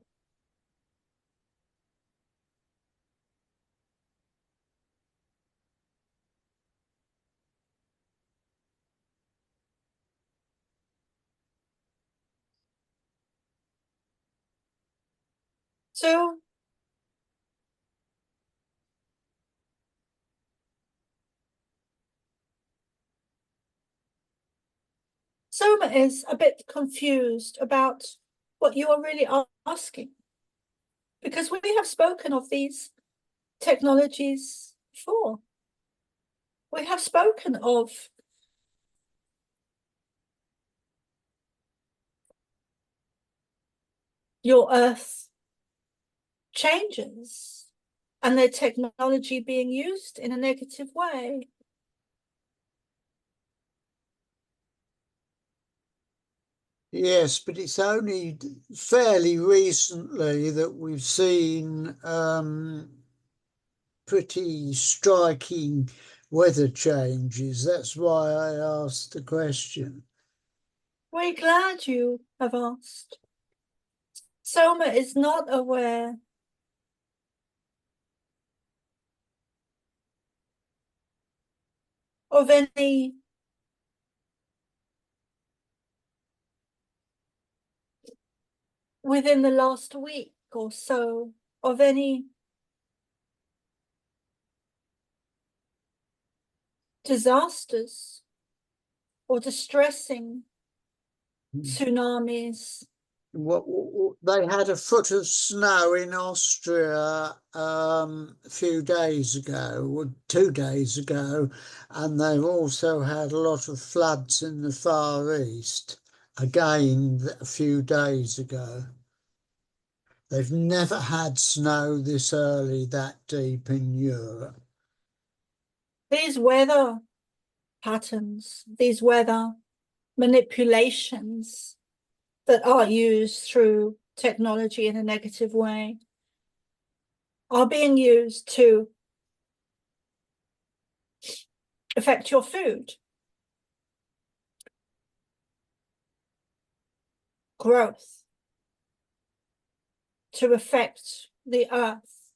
So Soma is a bit confused about what you are really asking, because we have spoken of these technologies before. We have spoken of your Earth changes and their technology being used in a negative way. Yes, but it's only fairly recently that we've seen pretty striking weather changes. That's why I asked the question. We're glad you have asked. Soma is not aware of any within the last week or so of any disasters or distressing tsunamis. They had a foot of snow in Austria a few days ago, or 2 days ago, and they've also had a lot of floods in the Far East, again a few days ago. They've never had snow this early, that deep in Europe. These weather patterns, these weather manipulations that are used through technology in a negative way are being used to affect your food, growth, to affect the earth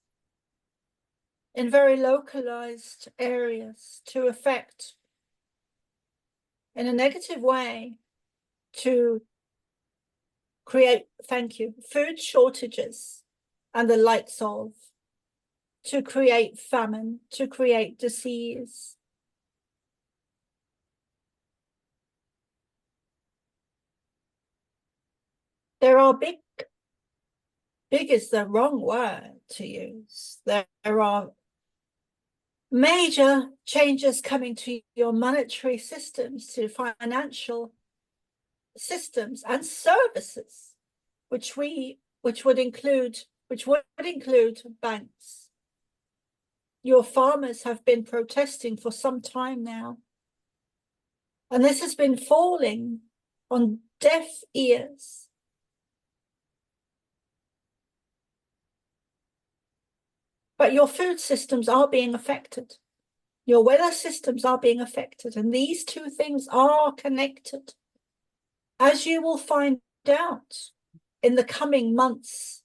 in very localized areas, to affect in a negative way, to create, food shortages and the likes of, to create famine, to create disease. There are big is the wrong word to use. There are major changes coming to your monetary systems, to financial systems and services, which would include banks. Your farmers have been protesting for some time now And this has been falling on deaf ears. But your food systems are being affected. Your weather systems are being affected. And these two things are connected, as you will find out in the coming months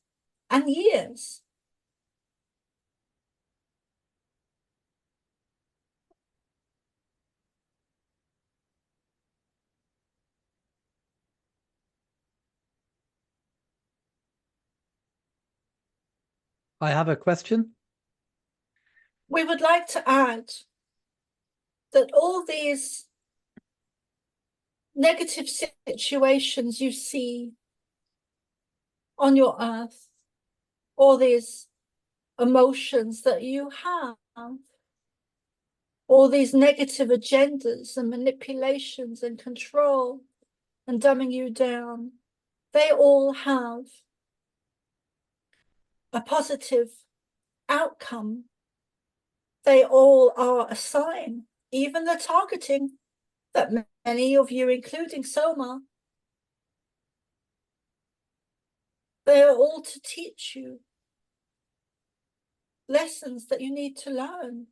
and years. I have a question. We would like to add that all these negative situations you see on your earth, all these emotions that you have, all these negative agendas and manipulations and control and dumbing you down, they all have a positive outcome. They all are a sign, even the targeting that many of you, including Soma, they are all to teach you lessons that you need to learn,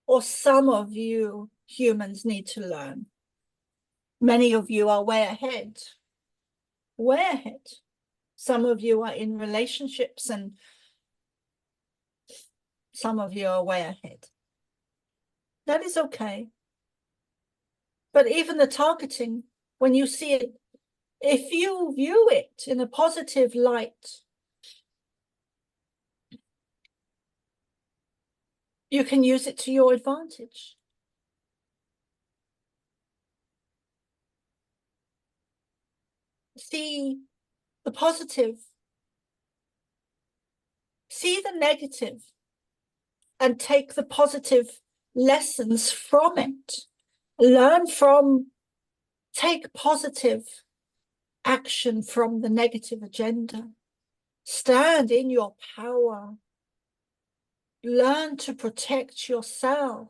or some of you humans need to learn. Many of you are way ahead. Way ahead. Some of you are in relationships and some of you are way ahead. That is okay. But even the targeting, when you see it, if you view it in a positive light, you can use it to your advantage. See the positive. See the negative and take the positive lessons from it. Learn from, take positive action from the negative agenda. Stand in your power. Learn to protect yourself.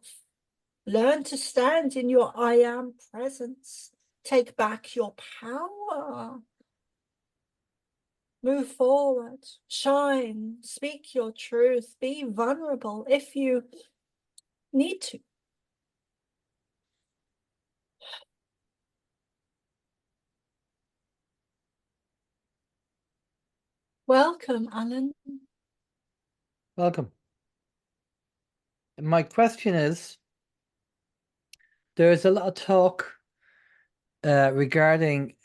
Learn to stand in your I am presence. Take back your power. Move forward, shine, speak your truth, be vulnerable if you need to. Welcome, Alan. Welcome. My question is, there's a lot of talk regarding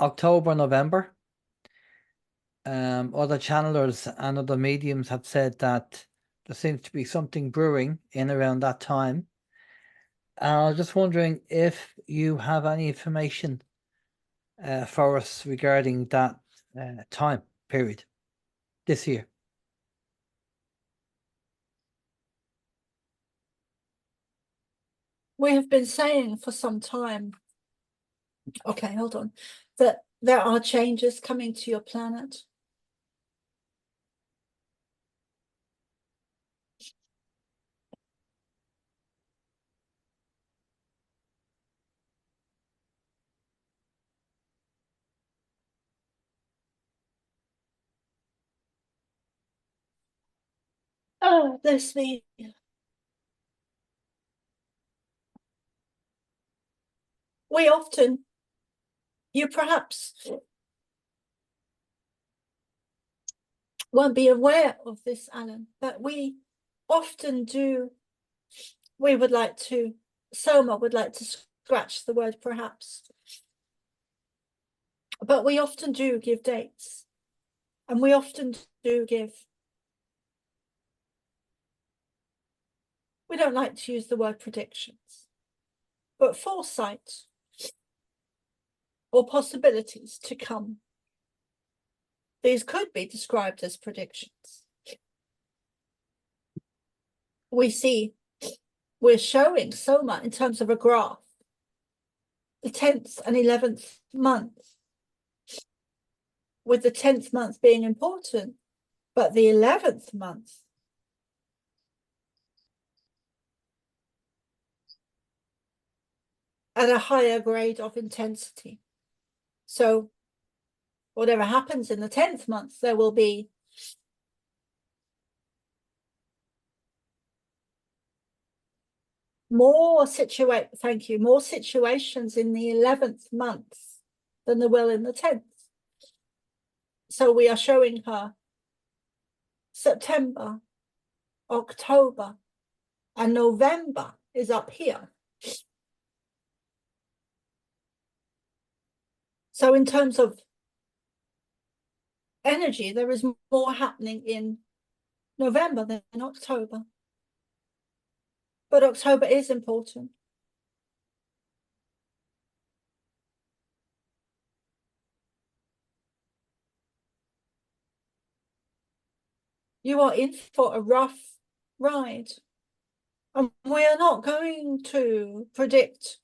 October, November. Other channelers and other mediums have said that there seems to be something brewing in around that time. I was just wondering if you have any information for us regarding that time period this year. We have been saying for some time, okay, hold on, that there are changes coming to your planet. Oh, bless me. We often, you perhaps won't be aware of this, Alan, but we often do, we would like to, Soma would like to scratch the word perhaps, but we often do give dates, and we often do give, we don't like to use the word predictions, but foresight or possibilities to come. These could be described as predictions. We see, we're showing Soma in terms of a graph, the 10th and 11th month, with the 10th month being important, but the 11th month at a higher grade of intensity. So whatever happens in the 10th month, there will be more situations in the 11th month than there will in the 10th. So we are showing her September, October, and November is up here. So in terms of energy, there is more happening in November than in October. But October is important. You are in for a rough ride. And we are not going to predict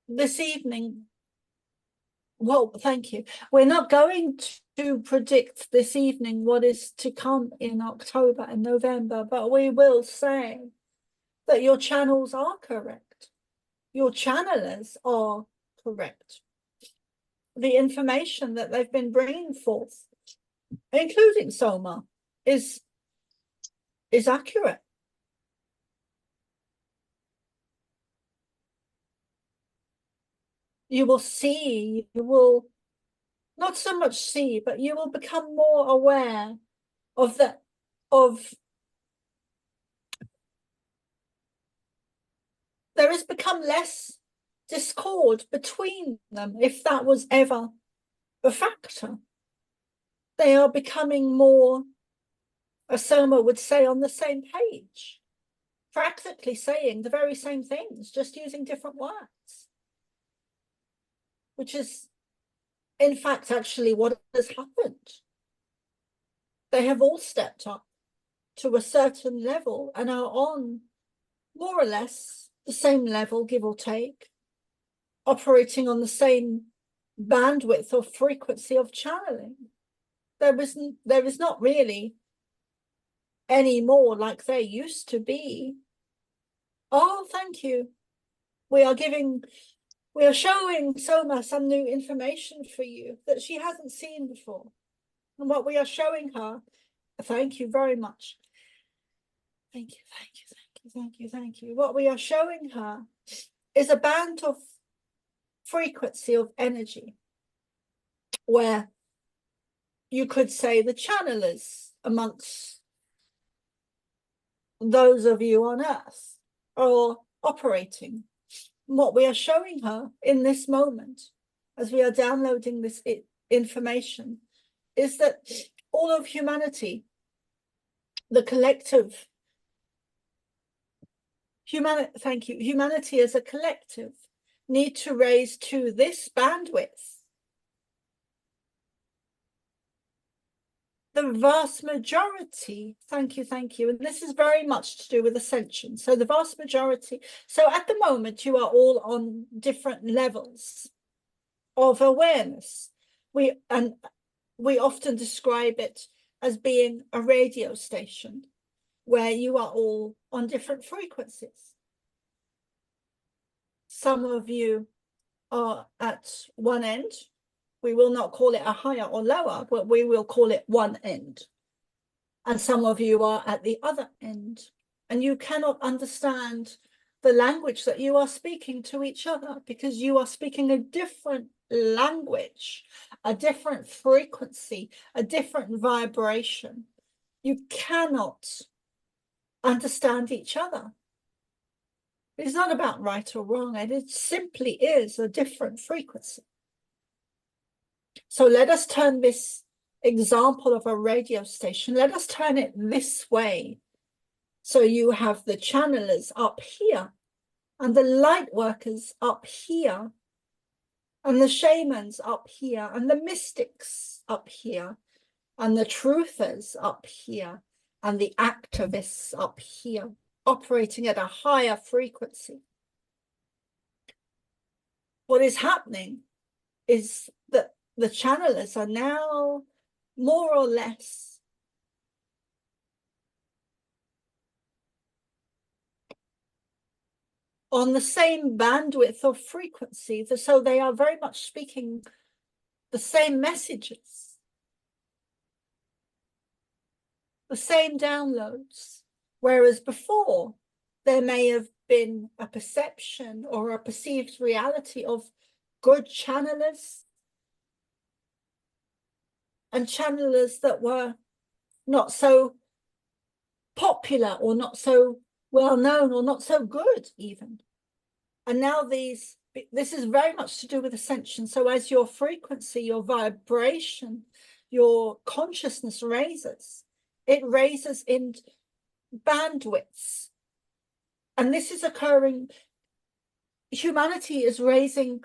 this evening. Well, thank you. We're not going to predict this evening what is to come in October and November, but we will say that your channels are correct. Your channelers are correct. The information that they've been bringing forth, including Soma, is accurate. You will see, you will not so much see, but you will become more aware of there has become less discord between them, if that was ever a factor. They are becoming more, as Soma would say, on the same page, practically saying the very same things, just using different words, which is, in fact, actually what has happened. They have all stepped up to a certain level and are on more or less the same level, give or take, operating on the same bandwidth or frequency of channeling. There is not really any more like there used to be. Oh, thank you. We are showing Soma some new information for you that she hasn't seen before. And what we are showing her, thank you very much. Thank you, thank you, thank you, thank you, thank you. What we are showing her is a band of frequency of energy where you could say the channelers amongst those of you on Earth are operating. What we are showing her in this moment, as we are downloading this information, is that all of humanity, the collective, humanity as a collective, need to raise to this bandwidth. The vast majority, thank you, and this is very much to do with ascension. So the vast majority, so at the moment you are all on different levels of awareness. We often describe it as being a radio station where you are all on different frequencies. Some of you are at one end. We will not call it a higher or lower, but we will call it one end. And some of you are at the other end, and you cannot understand the language that you are speaking to each other because you are speaking a different language, a different frequency, a different vibration. You cannot understand each other. It's not about right or wrong, and it simply is a different frequency. So let us turn this example of a radio station, let us turn it this way. So you have the channelers up here, and the light workers up here, and the shamans up here, and the mystics up here, and the truthers up here, and the activists up here, operating at a higher frequency. What is happening is that the channelers are now more or less on the same bandwidth of frequency. So they are very much speaking the same messages, the same downloads. Whereas before, there may have been a perception or a perceived reality of good channelers and channelers that were not so popular or not so well known or not so good even. And now this is very much to do with ascension. So as your frequency, your vibration, your consciousness raises, it raises in bandwidths. And this is occurring, humanity is raising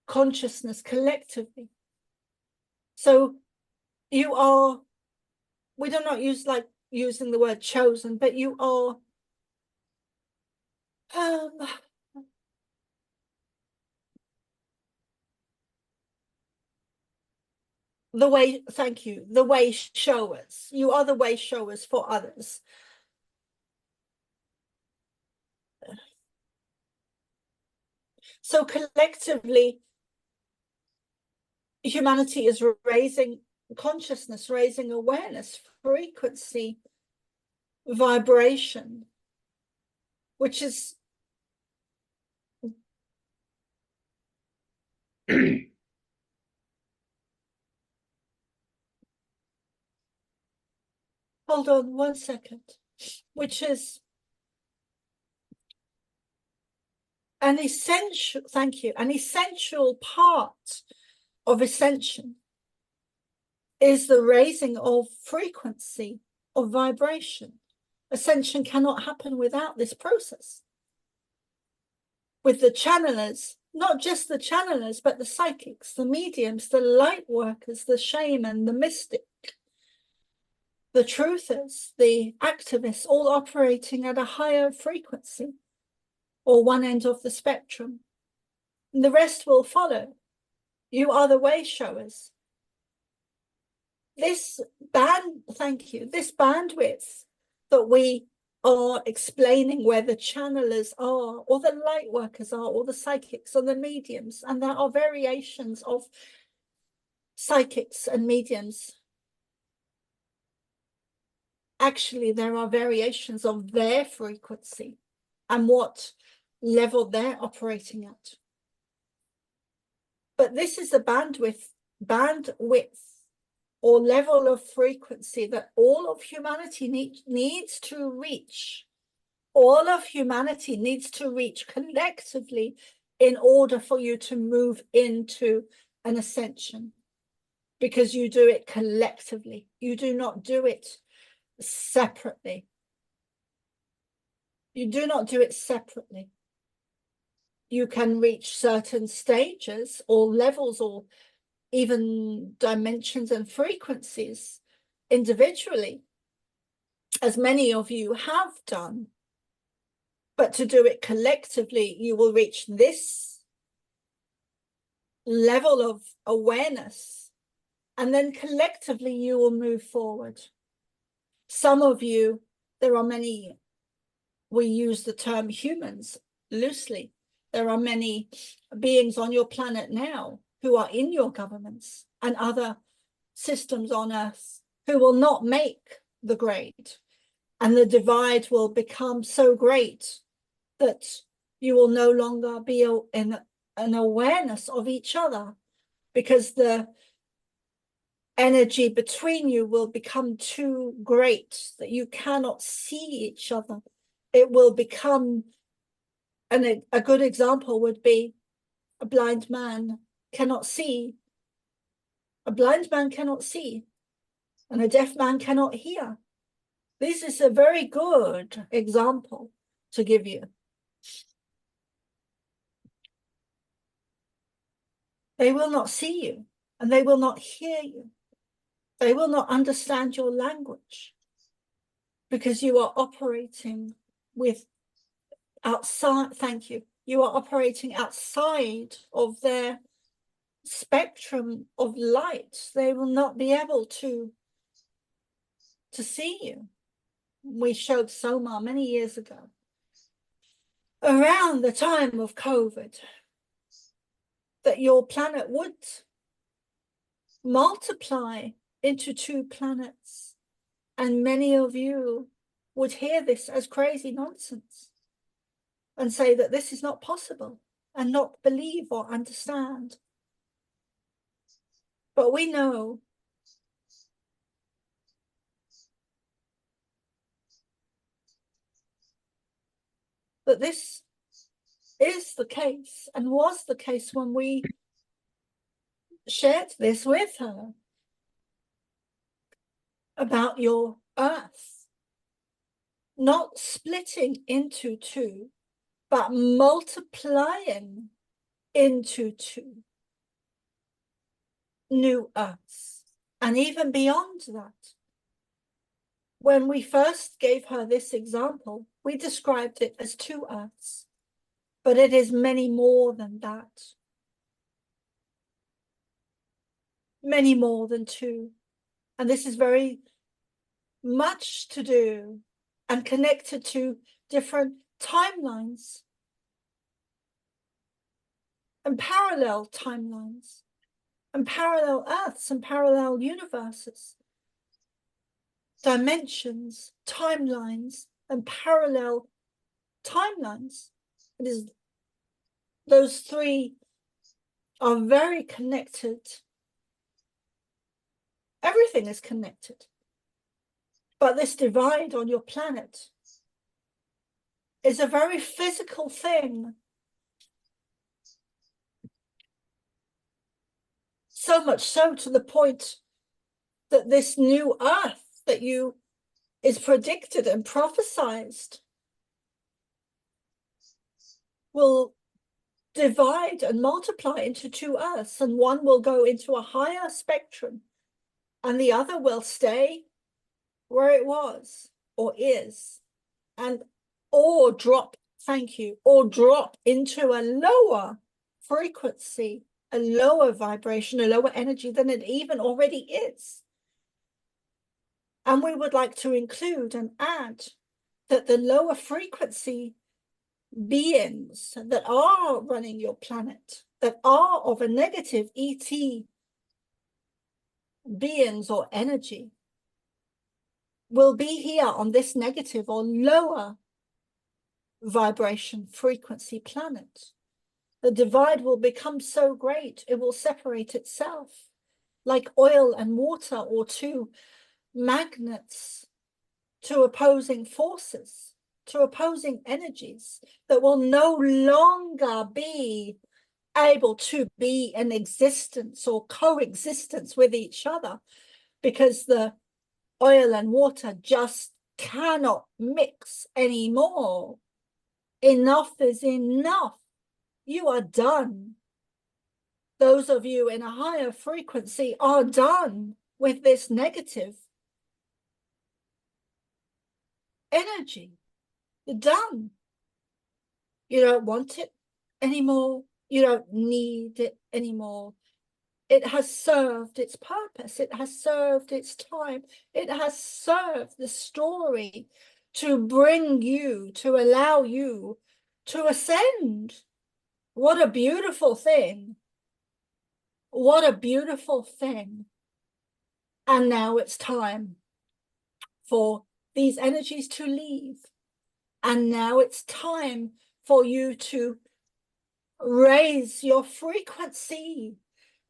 consciousness collectively. So you are, we do not use like using the word chosen, but you are the way, thank you, the way showers. You are the way showers for others. So collectively, humanity is raising consciousness, raising awareness, frequency, vibration, which is hold on one second, which is an essential, thank you, an essential part of ascension is the raising of frequency, of vibration. Ascension cannot happen without this process. With the channelers, not just the channelers, but the psychics, the mediums, the light workers, the shaman, the mystic, the truthers, the activists, all operating at a higher frequency or one end of the spectrum. And the rest will follow. You are the way showers. This thank you, this bandwidth that we are explaining where the channelers are, or the light workers are, or the psychics, or the mediums, and there are variations of psychics and mediums. Actually, there are variations of their frequency and what level they're operating at. But this is the bandwidth or level of frequency that all of humanity needs to reach. All of humanity needs to reach collectively in order for you to move into an ascension, because you do it collectively. You do not do it separately. You do not do it separately. You can reach certain stages or levels or even dimensions and frequencies individually, as many of you have done. But to do it collectively, you will reach this level of awareness, and then collectively you will move forward. Some of you, there are many, we use the term humans loosely. There are many beings on your planet now who are in your governments and other systems on Earth who will not make the grade. And the divide will become so great that you will no longer be in an awareness of each other, because the energy between you will become too great that you cannot see each other. It will become, and a good example would be a blind man cannot see. A blind man cannot see, and a deaf man cannot hear. This is a very good example to give you. They will not see you, and they will not hear you. They will not understand your language, because you are operating with outside, thank you. You are operating outside of their spectrum of light. They will not be able to see you. We showed Soma many years ago around the time of COVID that your planet would multiply into 2 planets, and many of you would hear this as crazy nonsense and say that this is not possible and not believe or understand. But we know that this is the case and was the case when we shared this with her about your Earth not splitting into 2, but multiplying into 2 new Earths, and even beyond that. When we first gave her this example, we described it as 2 Earths, but it is many more than that. Many more than 2. And this is very much to do and connected to different timelines and parallel timelines and parallel Earths and parallel universes, dimensions, timelines, and parallel timelines. It is, those 3 are very connected. Everything is connected. But this divide on your planet is a very physical thing. So much so to the point that this new Earth that you is predicted and prophesized will divide and multiply into 2 Earths, and one will go into a higher spectrum and the other will stay where it was or is, and or drop, thank you, or drop into a lower frequency, a lower vibration, a lower energy than it even already is. And we would like to include and add that the lower frequency beings that are running your planet, that are of a negative ET beings or energy, will be here on this negative or lower vibration frequency planet. The divide will become so great, it will separate itself like oil and water, or 2 magnets to opposing forces, to opposing energies that will no longer be able to be in existence or coexistence with each other, because the oil and water just cannot mix anymore. Enough is enough. You are done. Those of you in a higher frequency are done with this negative energy. You're done. You don't want it anymore. You don't need it anymore. It has served its purpose. It has served its time. It has served the story to bring you, to allow you to ascend. What a beautiful thing. What a beautiful thing. And now it's time for these energies to leave. And now it's time for you to raise your frequency,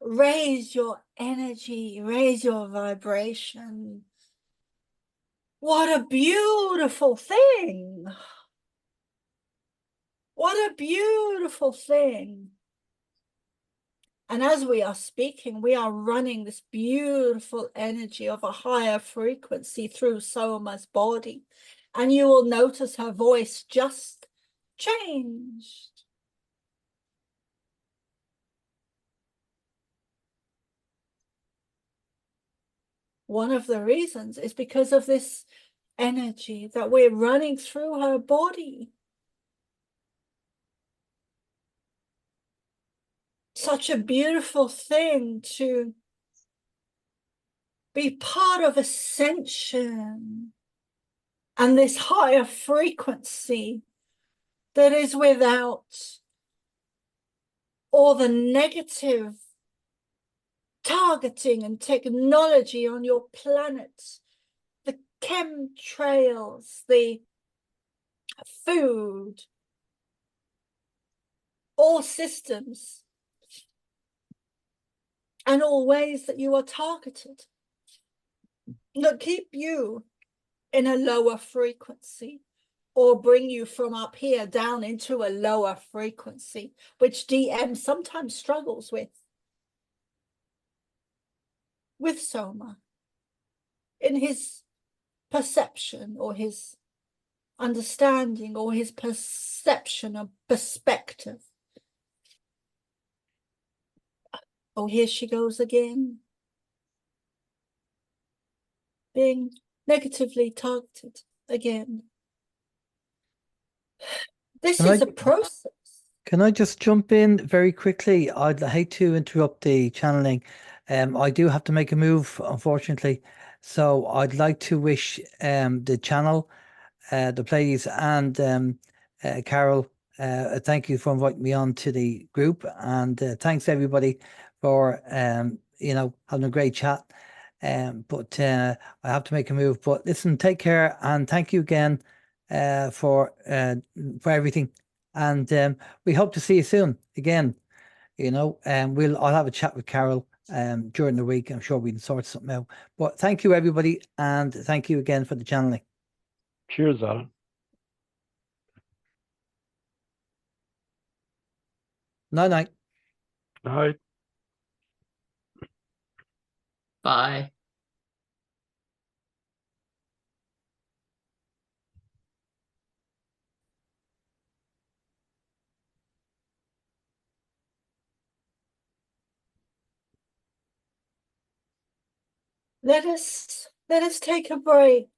raise your energy, raise your vibration. What a beautiful thing. What a beautiful thing. And as we are speaking, we are running this beautiful energy of a higher frequency through Soma's body. And you will notice her voice just changed. One of the reasons is because of this energy that we're running through her body. Such a beautiful thing to be part of ascension and this higher frequency that is without all the negative targeting and technology on your planet, the chemtrails, the food, all systems, and all ways that you are targeted that keep you in a lower frequency, or bring you from up here down into a lower frequency, which DM sometimes struggles with Soma in his perception or his understanding or his perception of perspective. Oh, here she goes again, being negatively targeted again. This is a process. Can I just jump in very quickly? I'd hate to interrupt the channeling. I do have to make a move, unfortunately. So I'd like to wish the channel, the Pleiades, and Carol, thank you for inviting me on to the group, and thanks everybody for having a great chat. But I have to make a move. But listen, take care, and thank you again for everything. And we hope to see you soon again. I'll have a chat with Carol during the week. I'm sure we can sort something out. But thank you everybody, and thank you again for the channeling. Cheers, Alan. Night. Night. Bye. Let us take a break.